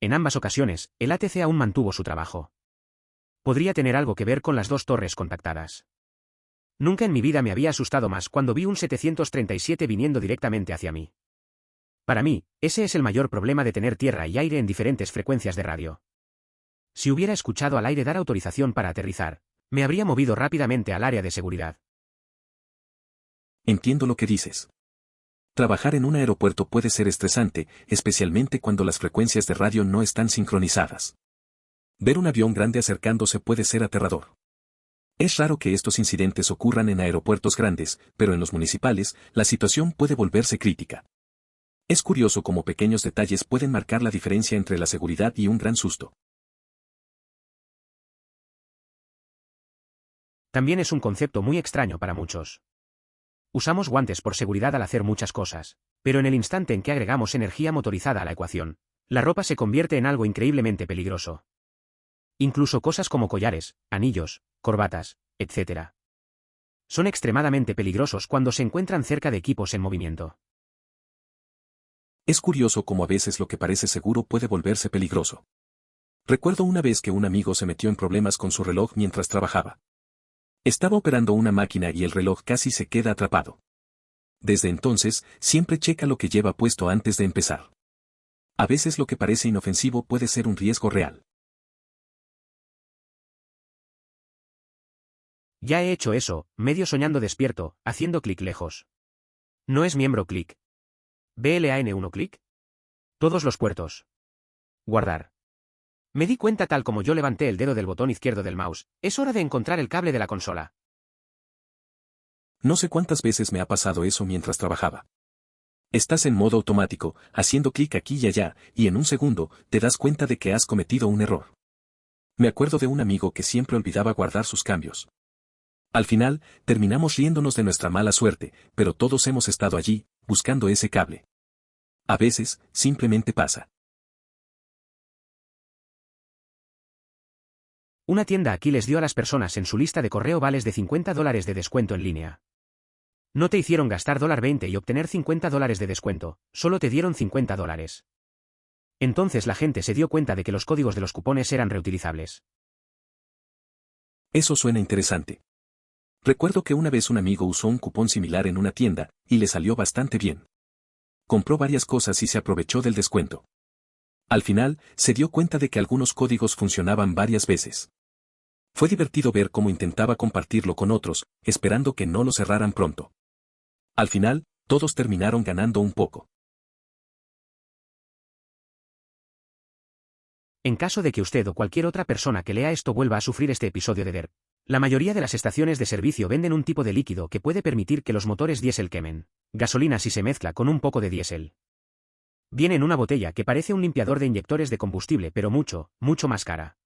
En ambas ocasiones, el ATC aún mantuvo su trabajo. Podría tener algo que ver con las 2 torres contactadas. Nunca en mi vida me había asustado más cuando vi un 737 viniendo directamente hacia mí. Para mí, ese es el mayor problema de tener tierra y aire en diferentes frecuencias de radio. Si hubiera escuchado al aire dar autorización para aterrizar, me habría movido rápidamente al área de seguridad. Entiendo lo que dices. Trabajar en un aeropuerto puede ser estresante, especialmente cuando las frecuencias de radio no están sincronizadas. Ver un avión grande acercándose puede ser aterrador. Es raro que estos incidentes ocurran en aeropuertos grandes, pero en los municipales, la situación puede volverse crítica. Es curioso cómo pequeños detalles pueden marcar la diferencia entre la seguridad y un gran susto. También es un concepto muy extraño para muchos. Usamos guantes por seguridad al hacer muchas cosas, pero en el instante en que agregamos energía motorizada a la ecuación, la ropa se convierte en algo increíblemente peligroso. Incluso cosas como collares, anillos, corbatas, etc. Son extremadamente peligrosos cuando se encuentran cerca de equipos en movimiento. Es curioso cómo a veces lo que parece seguro puede volverse peligroso. Recuerdo una vez que un amigo se metió en problemas con su reloj mientras trabajaba. Estaba operando una máquina y el reloj casi se queda atrapado. Desde entonces, siempre checa lo que lleva puesto antes de empezar. A veces lo que parece inofensivo puede ser un riesgo real. Ya he hecho eso, medio soñando despierto, haciendo clic lejos. No es miembro clic. BLAN1 clic. Todos los puertos. Guardar. Me di cuenta tal como yo levanté el dedo del botón izquierdo del mouse. Es hora de encontrar el cable de la consola. No sé cuántas veces me ha pasado eso mientras trabajaba. Estás en modo automático, haciendo clic aquí y allá, y en un segundo, te das cuenta de que has cometido un error. Me acuerdo de un amigo que siempre olvidaba guardar sus cambios. Al final, terminamos riéndonos de nuestra mala suerte, pero todos hemos estado allí, buscando ese cable. A veces, simplemente pasa. Una tienda aquí les dio a las personas en su lista de correo vales de $50 de descuento en línea. No te hicieron gastar $20 y obtener $50 de descuento, solo te dieron $50. Entonces la gente se dio cuenta de que los códigos de los cupones eran reutilizables. Eso suena interesante. Recuerdo que una vez un amigo usó un cupón similar en una tienda, y le salió bastante bien. Compró varias cosas y se aprovechó del descuento. Al final, se dio cuenta de que algunos códigos funcionaban varias veces. Fue divertido ver cómo intentaba compartirlo con otros, esperando que no lo cerraran pronto. Al final, todos terminaron ganando un poco. En caso de que usted o cualquier otra persona que lea esto vuelva a sufrir este episodio de DERP, la mayoría de las estaciones de servicio venden un tipo de líquido que puede permitir que los motores diésel quemen gasolina si se mezcla con un poco de diésel. Viene en una botella que parece un limpiador de inyectores de combustible pero mucho, mucho más cara.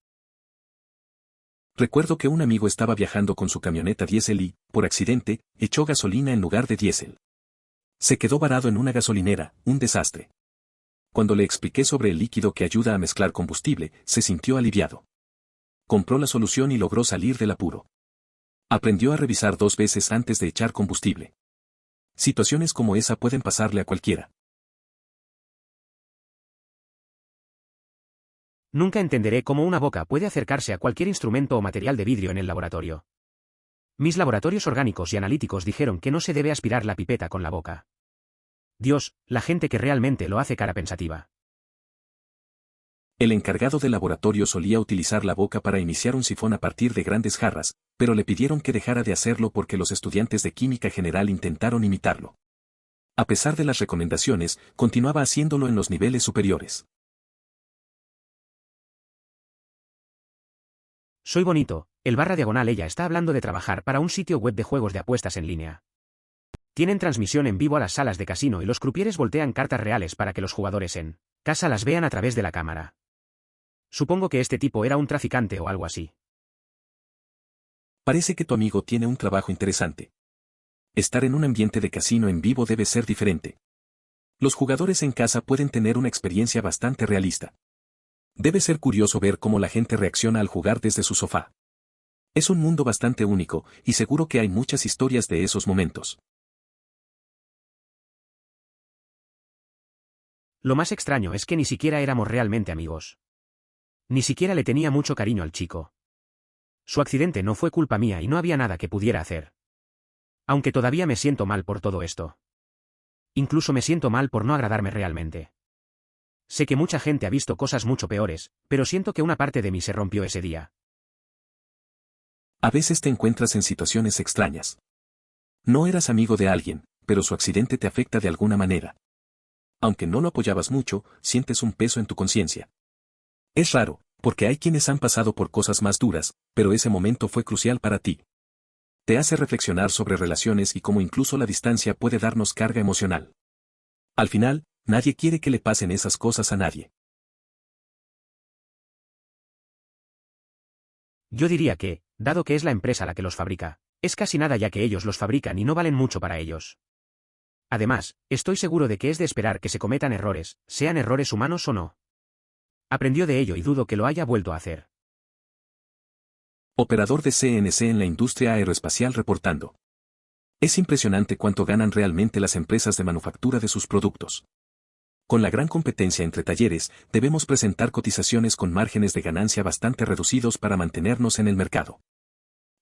Recuerdo que un amigo estaba viajando con su camioneta diésel y, por accidente, echó gasolina en lugar de diésel. Se quedó varado en una gasolinera, un desastre. Cuando le expliqué sobre el líquido que ayuda a mezclar combustible, se sintió aliviado. Compró la solución y logró salir del apuro. Aprendió a revisar 2 veces antes de echar combustible. Situaciones como esa pueden pasarle a cualquiera. Nunca entenderé cómo una boca puede acercarse a cualquier instrumento o material de vidrio en el laboratorio. Mis laboratorios orgánicos y analíticos dijeron que no se debe aspirar la pipeta con la boca. Dios, la gente que realmente lo hace cara pensativa. El encargado del laboratorio solía utilizar la boca para iniciar un sifón a partir de grandes jarras, pero le pidieron que dejara de hacerlo porque los estudiantes de química general intentaron imitarlo. A pesar de las recomendaciones, continuaba haciéndolo en los niveles superiores. Soy bonito, el // ella está hablando de trabajar para un sitio web de juegos de apuestas en línea. Tienen transmisión en vivo a las salas de casino y los crupieres voltean cartas reales para que los jugadores en casa las vean a través de la cámara. Supongo que este tipo era un traficante o algo así. Parece que tu amigo tiene un trabajo interesante. Estar en un ambiente de casino en vivo debe ser diferente. Los jugadores en casa pueden tener una experiencia bastante realista. Debe ser curioso ver cómo la gente reacciona al jugar desde su sofá. Es un mundo bastante único, y seguro que hay muchas historias de esos momentos. Lo más extraño es que ni siquiera éramos realmente amigos. Ni siquiera le tenía mucho cariño al chico. Su accidente no fue culpa mía y no había nada que pudiera hacer. Aunque todavía me siento mal por todo esto. Incluso me siento mal por no agradarme realmente. Sé que mucha gente ha visto cosas mucho peores, pero siento que una parte de mí se rompió ese día. A veces te encuentras en situaciones extrañas. No eras amigo de alguien, pero su accidente te afecta de alguna manera. Aunque no lo apoyabas mucho, sientes un peso en tu conciencia. Es raro, porque hay quienes han pasado por cosas más duras, pero ese momento fue crucial para ti. Te hace reflexionar sobre relaciones y cómo incluso la distancia puede darnos carga emocional. Al final, nadie quiere que le pasen esas cosas a nadie. Yo diría que, dado que es la empresa la que los fabrica, es casi nada ya que ellos los fabrican y no valen mucho para ellos. Además, estoy seguro de que es de esperar que se cometan errores, sean errores humanos o no. Aprendió de ello y dudo que lo haya vuelto a hacer. Operador de CNC en la industria aeroespacial reportando. Es impresionante cuánto ganan realmente las empresas de manufactura de sus productos. Con la gran competencia entre talleres, debemos presentar cotizaciones con márgenes de ganancia bastante reducidos para mantenernos en el mercado.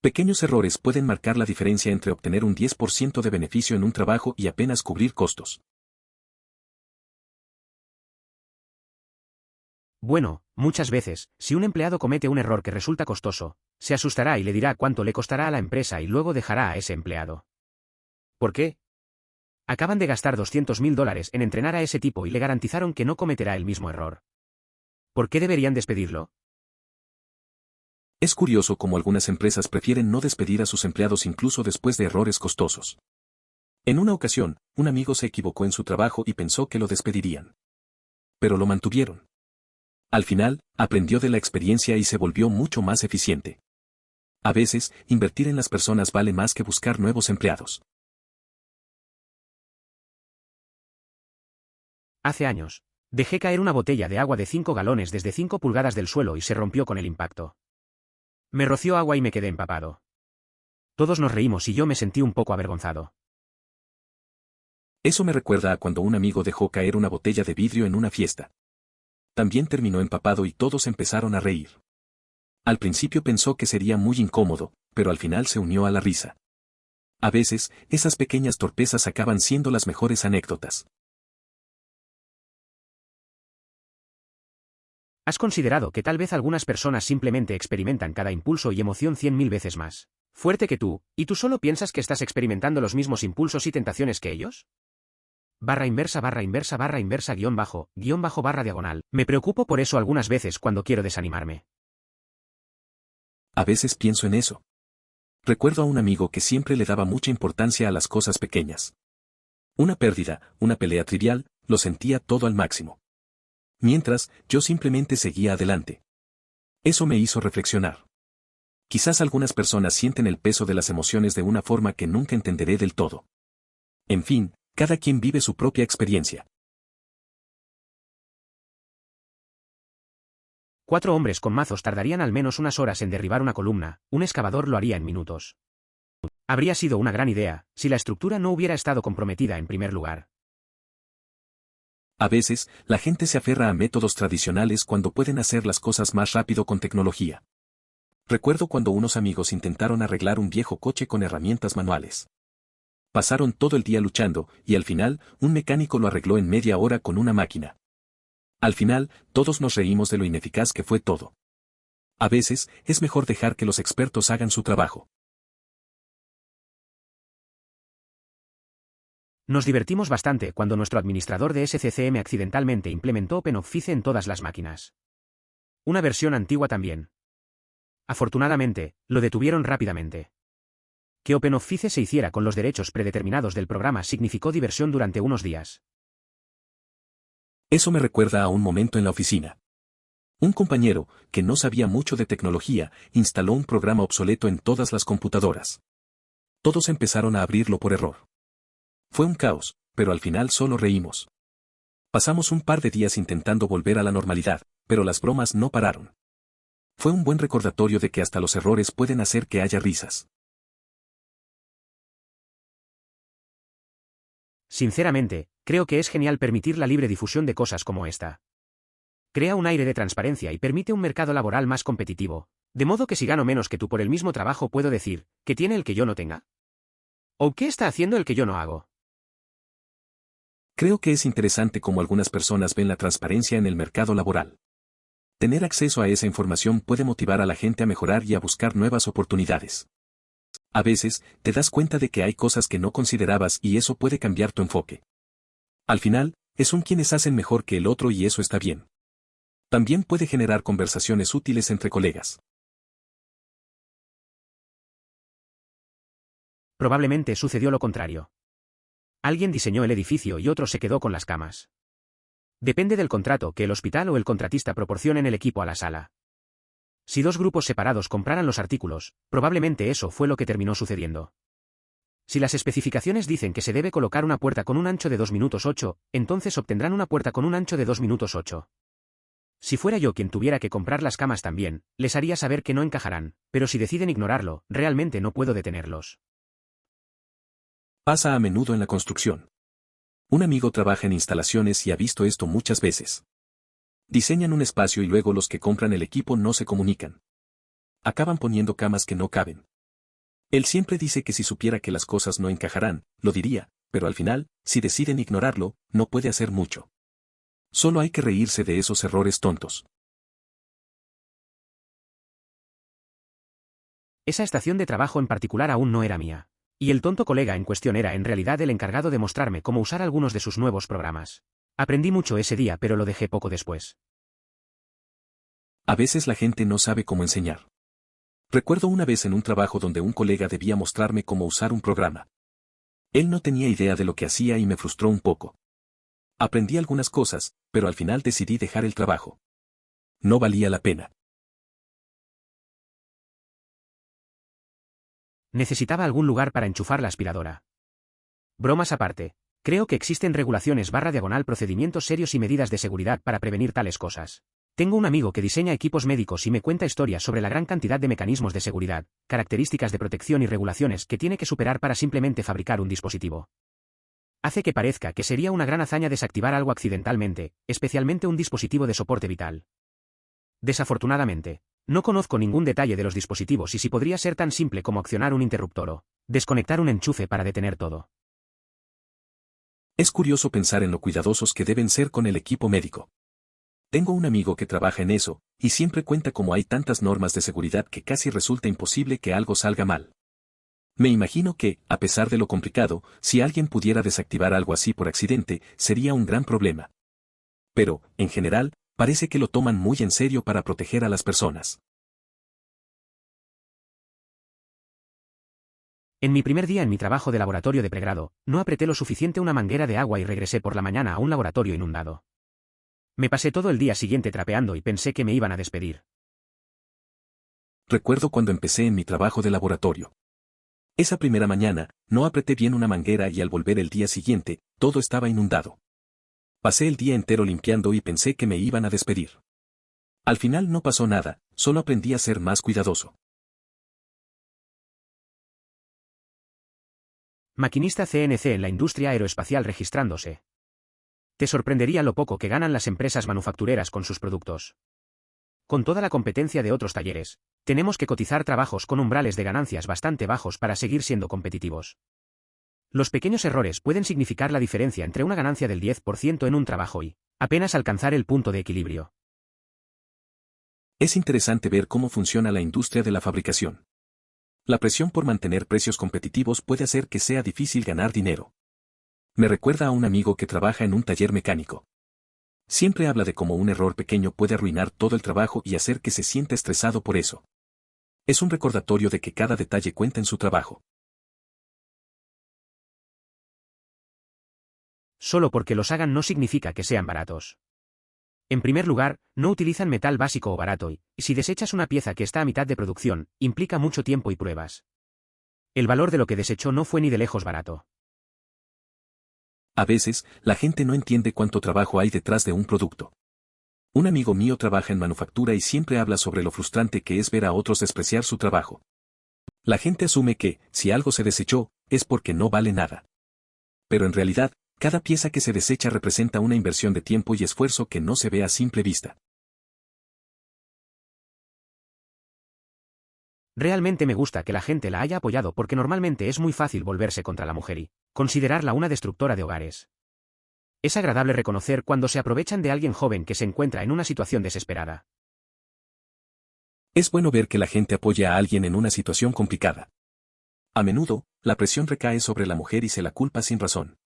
Pequeños errores pueden marcar la diferencia entre obtener un 10% de beneficio en un trabajo y apenas cubrir costos. Bueno, muchas veces, si un empleado comete un error que resulta costoso, se asustará y le dirá cuánto le costará a la empresa y luego dejará a ese empleado. ¿Por qué? Acaban de gastar $200.000 en entrenar a ese tipo y le garantizaron que no cometerá el mismo error. ¿Por qué deberían despedirlo? Es curioso cómo algunas empresas prefieren no despedir a sus empleados incluso después de errores costosos. En una ocasión, un amigo se equivocó en su trabajo y pensó que lo despedirían. Pero lo mantuvieron. Al final, aprendió de la experiencia y se volvió mucho más eficiente. A veces, invertir en las personas vale más que buscar nuevos empleados. Hace años, dejé caer una botella de agua de 5 galones desde 5 pulgadas del suelo y se rompió con el impacto. Me roció agua y me quedé empapado. Todos nos reímos y yo me sentí un poco avergonzado. Eso me recuerda a cuando un amigo dejó caer una botella de vidrio en una fiesta. También terminó empapado y todos empezaron a reír. Al principio pensó que sería muy incómodo, pero al final se unió a la risa. A veces, esas pequeñas torpezas acaban siendo las mejores anécdotas. ¿Has considerado que tal vez algunas personas simplemente experimentan cada impulso y emoción 100.000 veces más fuerte que tú, y tú solo piensas que estás experimentando los mismos impulsos y tentaciones que ellos? Barra inversa, guión bajo, barra diagonal. Me preocupo por eso algunas veces cuando quiero desanimarme. A veces pienso en eso. Recuerdo a un amigo que siempre le daba mucha importancia a las cosas pequeñas. Una pérdida, una pelea trivial, lo sentía todo al máximo. Mientras, yo simplemente seguía adelante. Eso me hizo reflexionar. Quizás algunas personas sienten el peso de las emociones de una forma que nunca entenderé del todo. En fin, cada quien vive su propia experiencia. 4 hombres con mazos tardarían al menos unas horas en derribar una columna, un excavador lo haría en minutos. Habría sido una gran idea, si la estructura no hubiera estado comprometida en primer lugar. A veces, la gente se aferra a métodos tradicionales cuando pueden hacer las cosas más rápido con tecnología. Recuerdo cuando unos amigos intentaron arreglar un viejo coche con herramientas manuales. Pasaron todo el día luchando, y al final, un mecánico lo arregló en media hora con una máquina. Al final, todos nos reímos de lo ineficaz que fue todo. A veces, es mejor dejar que los expertos hagan su trabajo. Nos divertimos bastante cuando nuestro administrador de SCCM accidentalmente implementó OpenOffice en todas las máquinas. Una versión antigua también. Afortunadamente, lo detuvieron rápidamente. Que OpenOffice se hiciera con los derechos predeterminados del programa significó diversión durante unos días. Eso me recuerda a un momento en la oficina. Un compañero, que no sabía mucho de tecnología, instaló un programa obsoleto en todas las computadoras. Todos empezaron a abrirlo por error. Fue un caos, pero al final solo reímos. Pasamos un par de días intentando volver a la normalidad, pero las bromas no pararon. Fue un buen recordatorio de que hasta los errores pueden hacer que haya risas. Sinceramente, creo que es genial permitir la libre difusión de cosas como esta. Crea un aire de transparencia y permite un mercado laboral más competitivo, de modo que si gano menos que tú por el mismo trabajo puedo decir, ¿qué tiene el que yo no tenga? ¿O qué está haciendo el que yo no hago? Creo que es interesante cómo algunas personas ven la transparencia en el mercado laboral. Tener acceso a esa información puede motivar a la gente a mejorar y a buscar nuevas oportunidades. A veces, te das cuenta de que hay cosas que no considerabas y eso puede cambiar tu enfoque. Al final, son quienes hacen mejor que el otro y eso está bien. También puede generar conversaciones útiles entre colegas. Probablemente sucedió lo contrario. Alguien diseñó el edificio y otro se quedó con las camas. Depende del contrato que el hospital o el contratista proporcionen el equipo a la sala. Si 2 grupos separados compraran los artículos, probablemente eso fue lo que terminó sucediendo. Si las especificaciones dicen que se debe colocar una puerta con un ancho de 2 minutos 8, entonces obtendrán una puerta con un ancho de 2 minutos 8. Si fuera yo quien tuviera que comprar las camas también, les haría saber que no encajarán, pero si deciden ignorarlo, realmente no puedo detenerlos. Pasa a menudo en la construcción. Un amigo trabaja en instalaciones y ha visto esto muchas veces. Diseñan un espacio y luego los que compran el equipo no se comunican. Acaban poniendo camas que no caben. Él siempre dice que si supiera que las cosas no encajarán, lo diría, pero al final, si deciden ignorarlo, no puede hacer mucho. Solo hay que reírse de esos errores tontos. Esa estación de trabajo en particular aún no era mía. Y el tonto colega en cuestión era en realidad el encargado de mostrarme cómo usar algunos de sus nuevos programas. Aprendí mucho ese día pero lo dejé poco después. A veces la gente no sabe cómo enseñar. Recuerdo una vez en un trabajo donde un colega debía mostrarme cómo usar un programa. Él no tenía idea de lo que hacía y me frustró un poco. Aprendí algunas cosas, pero al final decidí dejar el trabajo. No valía la pena. Necesitaba algún lugar para enchufar la aspiradora. Bromas aparte, creo que existen regulaciones/diagonal procedimientos serios y medidas de seguridad para prevenir tales cosas. Tengo un amigo que diseña equipos médicos y me cuenta historias sobre la gran cantidad de mecanismos de seguridad, características de protección y regulaciones que tiene que superar para simplemente fabricar un dispositivo. Hace que parezca que sería una gran hazaña desactivar algo accidentalmente, especialmente un dispositivo de soporte vital. Desafortunadamente, no conozco ningún detalle de los dispositivos y si podría ser tan simple como accionar un interruptor o desconectar un enchufe para detener todo. Es curioso pensar en lo cuidadosos que deben ser con el equipo médico. Tengo un amigo que trabaja en eso, y siempre cuenta cómo hay tantas normas de seguridad que casi resulta imposible que algo salga mal. Me imagino que, a pesar de lo complicado, si alguien pudiera desactivar algo así por accidente, sería un gran problema. Pero, en general, parece que lo toman muy en serio para proteger a las personas. En mi primer día en mi trabajo de laboratorio de pregrado, no apreté lo suficiente una manguera de agua y regresé por la mañana a un laboratorio inundado. Me pasé todo el día siguiente trapeando y pensé que me iban a despedir. Recuerdo cuando empecé en mi trabajo de laboratorio. Esa primera mañana, no apreté bien una manguera y al volver el día siguiente, todo estaba inundado. Pasé el día entero limpiando y pensé que me iban a despedir. Al final no pasó nada, solo aprendí a ser más cuidadoso. Maquinista CNC en la industria aeroespacial registrándose. Te sorprendería lo poco que ganan las empresas manufactureras con sus productos. Con toda la competencia de otros talleres, tenemos que cotizar trabajos con umbrales de ganancias bastante bajos para seguir siendo competitivos. Los pequeños errores pueden significar la diferencia entre una ganancia del 10% en un trabajo y apenas alcanzar el punto de equilibrio. Es interesante ver cómo funciona la industria de la fabricación. La presión por mantener precios competitivos puede hacer que sea difícil ganar dinero. Me recuerda a un amigo que trabaja en un taller mecánico. Siempre habla de cómo un error pequeño puede arruinar todo el trabajo y hacer que se sienta estresado por eso. Es un recordatorio de que cada detalle cuenta en su trabajo. Solo porque los hagan no significa que sean baratos. En primer lugar, no utilizan metal básico o barato y, si desechas una pieza que está a mitad de producción, implica mucho tiempo y pruebas. El valor de lo que desechó no fue ni de lejos barato. A veces, la gente no entiende cuánto trabajo hay detrás de un producto. Un amigo mío trabaja en manufactura y siempre habla sobre lo frustrante que es ver a otros despreciar su trabajo. La gente asume que, si algo se desechó, es porque no vale nada. Pero en realidad, cada pieza que se desecha representa una inversión de tiempo y esfuerzo que no se ve a simple vista. Realmente me gusta que la gente la haya apoyado porque normalmente es muy fácil volverse contra la mujer y considerarla una destructora de hogares. Es agradable reconocer cuando se aprovechan de alguien joven que se encuentra en una situación desesperada. Es bueno ver que la gente apoya a alguien en una situación complicada. A menudo, la presión recae sobre la mujer y se la culpa sin razón.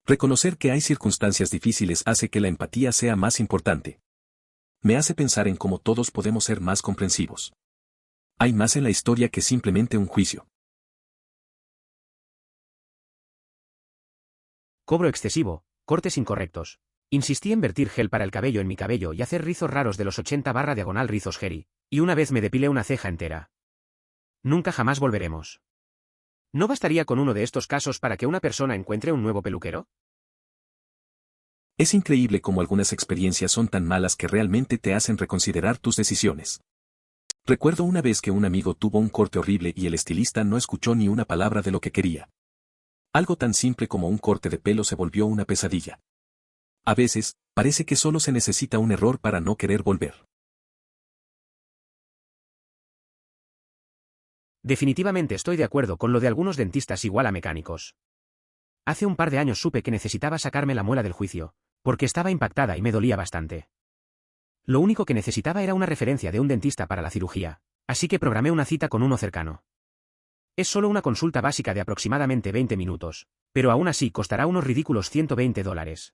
Reconocer que hay circunstancias difíciles hace que la empatía sea más importante. Me hace pensar en cómo todos podemos ser más comprensivos. Hay más en la historia que simplemente un juicio. Cobro excesivo, cortes incorrectos. Insistí en vertir gel para el cabello en mi cabello y hacer rizos raros de los 80/diagonal rizos Geri, y una vez me depilé una ceja entera. Nunca jamás volveremos. ¿No bastaría con uno de estos casos para que una persona encuentre un nuevo peluquero? Es increíble cómo algunas experiencias son tan malas que realmente te hacen reconsiderar tus decisiones. Recuerdo una vez que un amigo tuvo un corte horrible y el estilista no escuchó ni una palabra de lo que quería. Algo tan simple como un corte de pelo se volvió una pesadilla. A veces, parece que solo se necesita un error para no querer volver. Definitivamente estoy de acuerdo con lo de algunos dentistas igual a mecánicos. Hace un par de años supe que necesitaba sacarme la muela del juicio, porque estaba impactada y me dolía bastante. Lo único que necesitaba era una referencia de un dentista para la cirugía, así que programé una cita con uno cercano. Es solo una consulta básica de aproximadamente 20 minutos, pero aún así costará unos ridículos $120.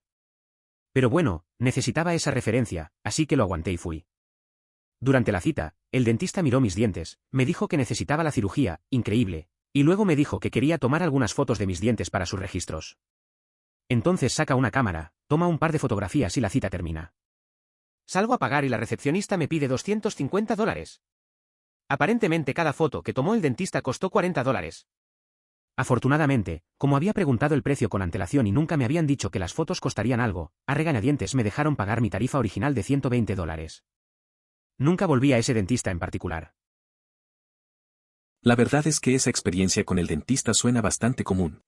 Pero bueno, necesitaba esa referencia, así que lo aguanté y fui. Durante la cita, el dentista miró mis dientes, me dijo que necesitaba la cirugía, increíble, y luego me dijo que quería tomar algunas fotos de mis dientes para sus registros. Entonces saca una cámara, toma un par de fotografías y la cita termina. Salgo a pagar y la recepcionista me pide $250. Aparentemente cada foto que tomó el dentista costó $40. Afortunadamente, como había preguntado el precio con antelación y nunca me habían dicho que las fotos costarían algo, a regañadientes me dejaron pagar mi tarifa original de $120. Nunca volví a ese dentista en particular. La verdad es que esa experiencia con el dentista suena bastante común.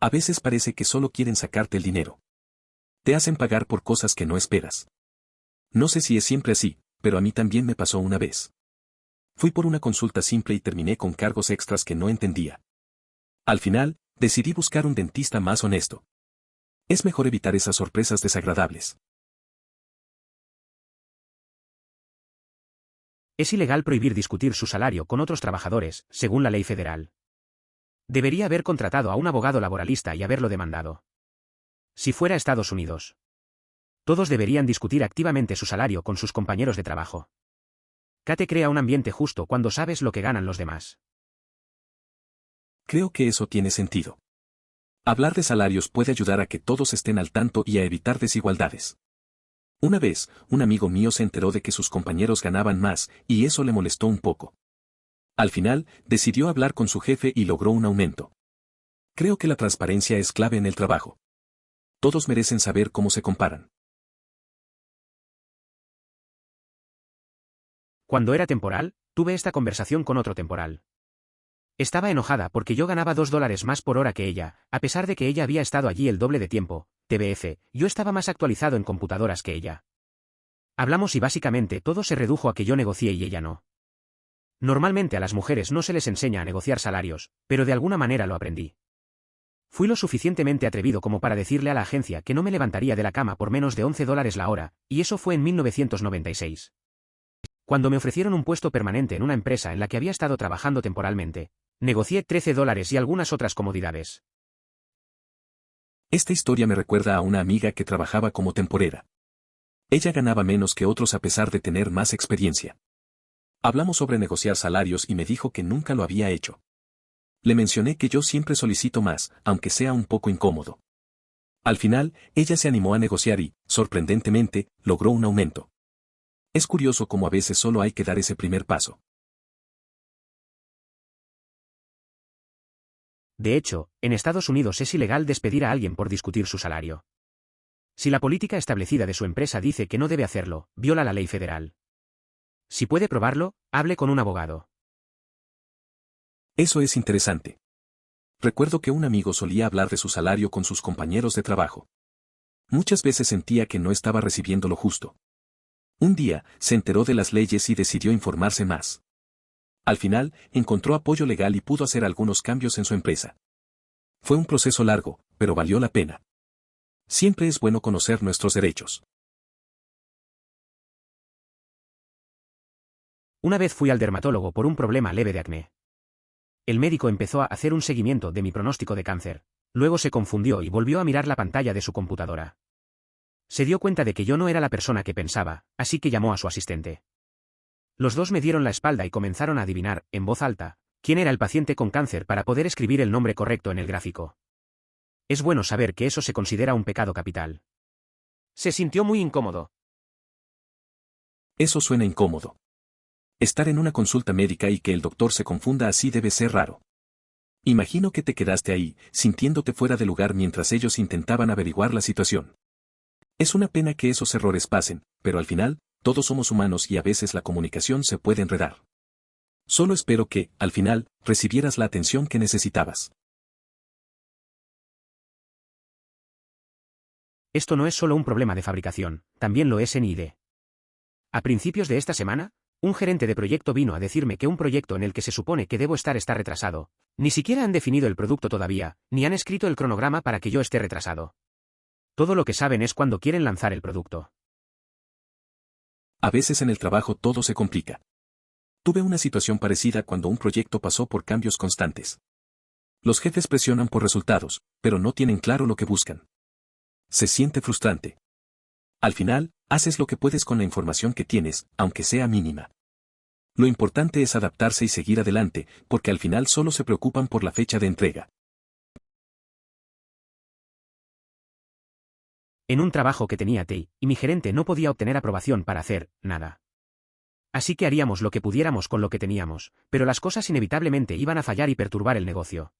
A veces parece que solo quieren sacarte el dinero. Te hacen pagar por cosas que no esperas. No sé si es siempre así, pero a mí también me pasó una vez. Fui por una consulta simple y terminé con cargos extras que no entendía. Al final, decidí buscar un dentista más honesto. Es mejor evitar esas sorpresas desagradables. Es ilegal prohibir discutir su salario con otros trabajadores, según la ley federal. Debería haber contratado a un abogado laboralista y haberlo demandado. Si fuera Estados Unidos, todos deberían discutir activamente su salario con sus compañeros de trabajo. Kate crea un ambiente justo cuando sabes lo que ganan los demás. Creo que eso tiene sentido. Hablar de salarios puede ayudar a que todos estén al tanto y a evitar desigualdades. Una vez, un amigo mío se enteró de que sus compañeros ganaban más, y eso le molestó un poco. Al final, decidió hablar con su jefe y logró un aumento. Creo que la transparencia es clave en el trabajo. Todos merecen saber cómo se comparan. Cuando era temporal, tuve esta conversación con otro temporal. Estaba enojada porque yo ganaba $2 más por hora que ella, a pesar de que ella había estado allí el doble de tiempo. TBF, yo estaba más actualizado en computadoras que ella. Hablamos y básicamente todo se redujo a que yo negocié y ella no. Normalmente a las mujeres no se les enseña a negociar salarios, pero de alguna manera lo aprendí. Fui lo suficientemente atrevido como para decirle a la agencia que no me levantaría de la cama por menos de $11 la hora, y eso fue en 1996. Cuando me ofrecieron un puesto permanente en una empresa en la que había estado trabajando temporalmente, negocié $13 y algunas otras comodidades. Esta historia me recuerda a una amiga que trabajaba como temporera. Ella ganaba menos que otros a pesar de tener más experiencia. Hablamos sobre negociar salarios y me dijo que nunca lo había hecho. Le mencioné que yo siempre solicito más, aunque sea un poco incómodo. Al final, ella se animó a negociar y, sorprendentemente, logró un aumento. Es curioso cómo a veces solo hay que dar ese primer paso. De hecho, en Estados Unidos es ilegal despedir a alguien por discutir su salario. Si la política establecida de su empresa dice que no debe hacerlo, viola la ley federal. Si puede probarlo, hable con un abogado. Eso es interesante. Recuerdo que un amigo solía hablar de su salario con sus compañeros de trabajo. Muchas veces sentía que no estaba recibiendo lo justo. Un día, se enteró de las leyes y decidió informarse más. Al final, encontró apoyo legal y pudo hacer algunos cambios en su empresa. Fue un proceso largo, pero valió la pena. Siempre es bueno conocer nuestros derechos. Una vez fui al dermatólogo por un problema leve de acné. El médico empezó a hacer un seguimiento de mi pronóstico de cáncer. Luego se confundió y volvió a mirar la pantalla de su computadora. Se dio cuenta de que yo no era la persona que pensaba, así que llamó a su asistente. Los dos me dieron la espalda y comenzaron a adivinar, en voz alta, quién era el paciente con cáncer para poder escribir el nombre correcto en el gráfico. Es bueno saber que eso se considera un pecado capital. Se sintió muy incómodo. Eso suena incómodo. Estar en una consulta médica y que el doctor se confunda así debe ser raro. Imagino que te quedaste ahí, sintiéndote fuera de lugar mientras ellos intentaban averiguar la situación. Es una pena que esos errores pasen, pero al final, todos somos humanos y a veces la comunicación se puede enredar. Solo espero que, al final, recibieras la atención que necesitabas. Esto no es solo un problema de fabricación, también lo es en ID. A principios de esta semana, un gerente de proyecto vino a decirme que un proyecto en el que se supone que debo estar está retrasado. Ni siquiera han definido el producto todavía, ni han escrito el cronograma para que yo esté retrasado. Todo lo que saben es cuándo quieren lanzar el producto. A veces en el trabajo todo se complica. Tuve una situación parecida cuando un proyecto pasó por cambios constantes. Los jefes presionan por resultados, pero no tienen claro lo que buscan. Se siente frustrante. Al final, Haces lo que puedes con la información que tienes, aunque sea mínima. Lo importante es adaptarse y seguir adelante, porque al final solo se preocupan por la fecha de entrega. En un trabajo que tenía Tei, y mi gerente no podía obtener aprobación para hacer nada. Así que haríamos lo que pudiéramos con lo que teníamos, pero las cosas inevitablemente iban a fallar y perturbar el negocio.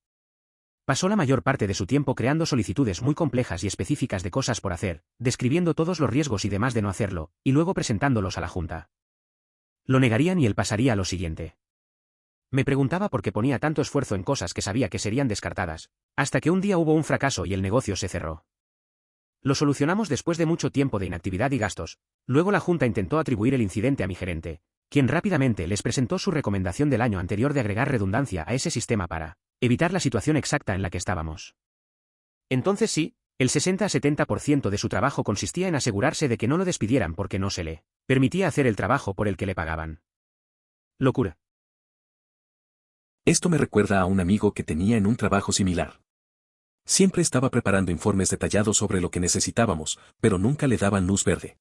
Pasó la mayor parte de su tiempo creando solicitudes muy complejas y específicas de cosas por hacer, describiendo todos los riesgos y demás de no hacerlo, y luego presentándolos a la junta. Lo negarían y él pasaría a lo siguiente. Me preguntaba por qué ponía tanto esfuerzo en cosas que sabía que serían descartadas, hasta que un día hubo un fracaso y el negocio se cerró. Lo solucionamos después de mucho tiempo de inactividad y gastos. Luego la junta intentó atribuir el incidente a mi gerente, quien rápidamente les presentó su recomendación del año anterior de agregar redundancia a ese sistema para evitar la situación exacta en la que estábamos. Entonces sí, el 60 a 70% de su trabajo consistía en asegurarse de que no lo despidieran porque no se le permitía hacer el trabajo por el que le pagaban. Locura. Esto me recuerda a un amigo que tenía en un trabajo similar. Siempre estaba preparando informes detallados sobre lo que necesitábamos, pero nunca le daban luz verde.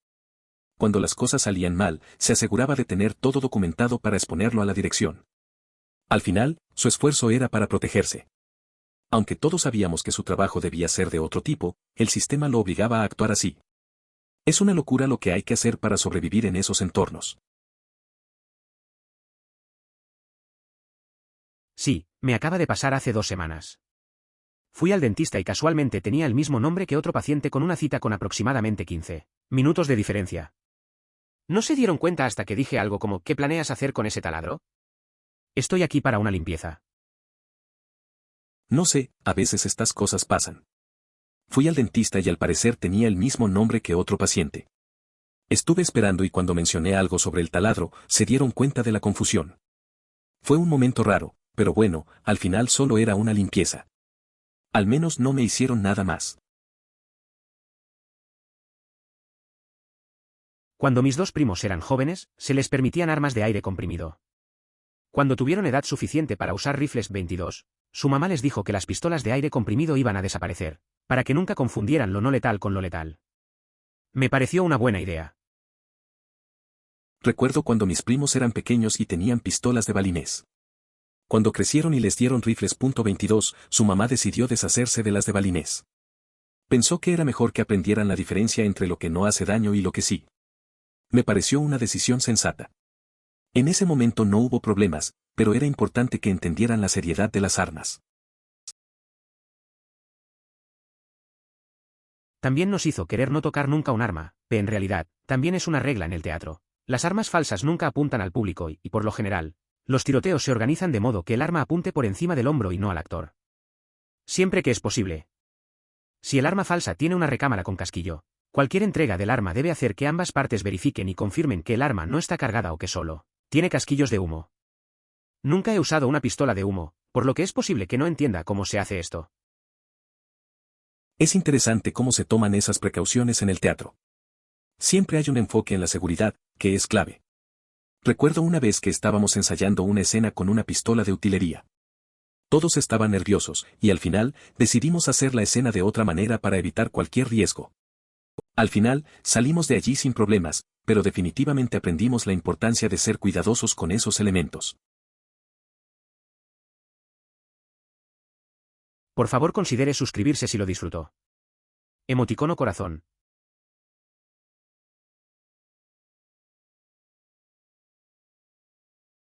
Cuando las cosas salían mal, se aseguraba de tener todo documentado para exponerlo a la dirección. Al final, su esfuerzo era para protegerse. Aunque todos sabíamos que su trabajo debía ser de otro tipo, el sistema lo obligaba a actuar así. Es una locura lo que hay que hacer para sobrevivir en esos entornos. Sí, me acaba de pasar hace 2 semanas. Fui al dentista y casualmente tenía el mismo nombre que otro paciente con una cita con aproximadamente 15 minutos de diferencia. ¿No se dieron cuenta hasta que dije algo como ¿qué planeas hacer con ese taladro? Estoy aquí para una limpieza. No sé, a veces estas cosas pasan. Fui al dentista y al parecer tenía el mismo nombre que otro paciente. Estuve esperando y cuando mencioné algo sobre el taladro, se dieron cuenta de la confusión. Fue un momento raro, pero bueno, al final solo era una limpieza. Al menos no me hicieron nada más. Cuando mis 2 primos eran jóvenes, se les permitían armas de aire comprimido. Cuando tuvieron edad suficiente para usar rifles 22, su mamá les dijo que las pistolas de aire comprimido iban a desaparecer, para que nunca confundieran lo no letal con lo letal. Me pareció una buena idea. Recuerdo cuando mis primos eran pequeños y tenían pistolas de balinés. Cuando crecieron y les dieron rifles .22, su mamá decidió deshacerse de las de balinés. Pensó que era mejor que aprendieran la diferencia entre lo que no hace daño y lo que sí. Me pareció una decisión sensata. En ese momento no hubo problemas, pero era importante que entendieran la seriedad de las armas. También nos hizo querer no tocar nunca un arma, pero en realidad, también es una regla en el teatro. Las armas falsas nunca apuntan al público y, por lo general, los tiroteos se organizan de modo que el arma apunte por encima del hombro y no al actor. Siempre que es posible. Si el arma falsa tiene una recámara con casquillo, cualquier entrega del arma debe hacer que ambas partes verifiquen y confirmen que el arma no está cargada o que solo tiene casquillos de humo. Nunca he usado una pistola de humo, por lo que es posible que no entienda cómo se hace esto. Es interesante cómo se toman esas precauciones en el teatro. Siempre hay un enfoque en la seguridad, que es clave. Recuerdo una vez que estábamos ensayando una escena con una pistola de utilería. Todos estaban nerviosos, y al final, decidimos hacer la escena de otra manera para evitar cualquier riesgo. Al final, salimos de allí sin problemas, pero definitivamente aprendimos la importancia de ser cuidadosos con esos elementos. Por favor considere suscribirse si lo disfrutó. Emoticono corazón.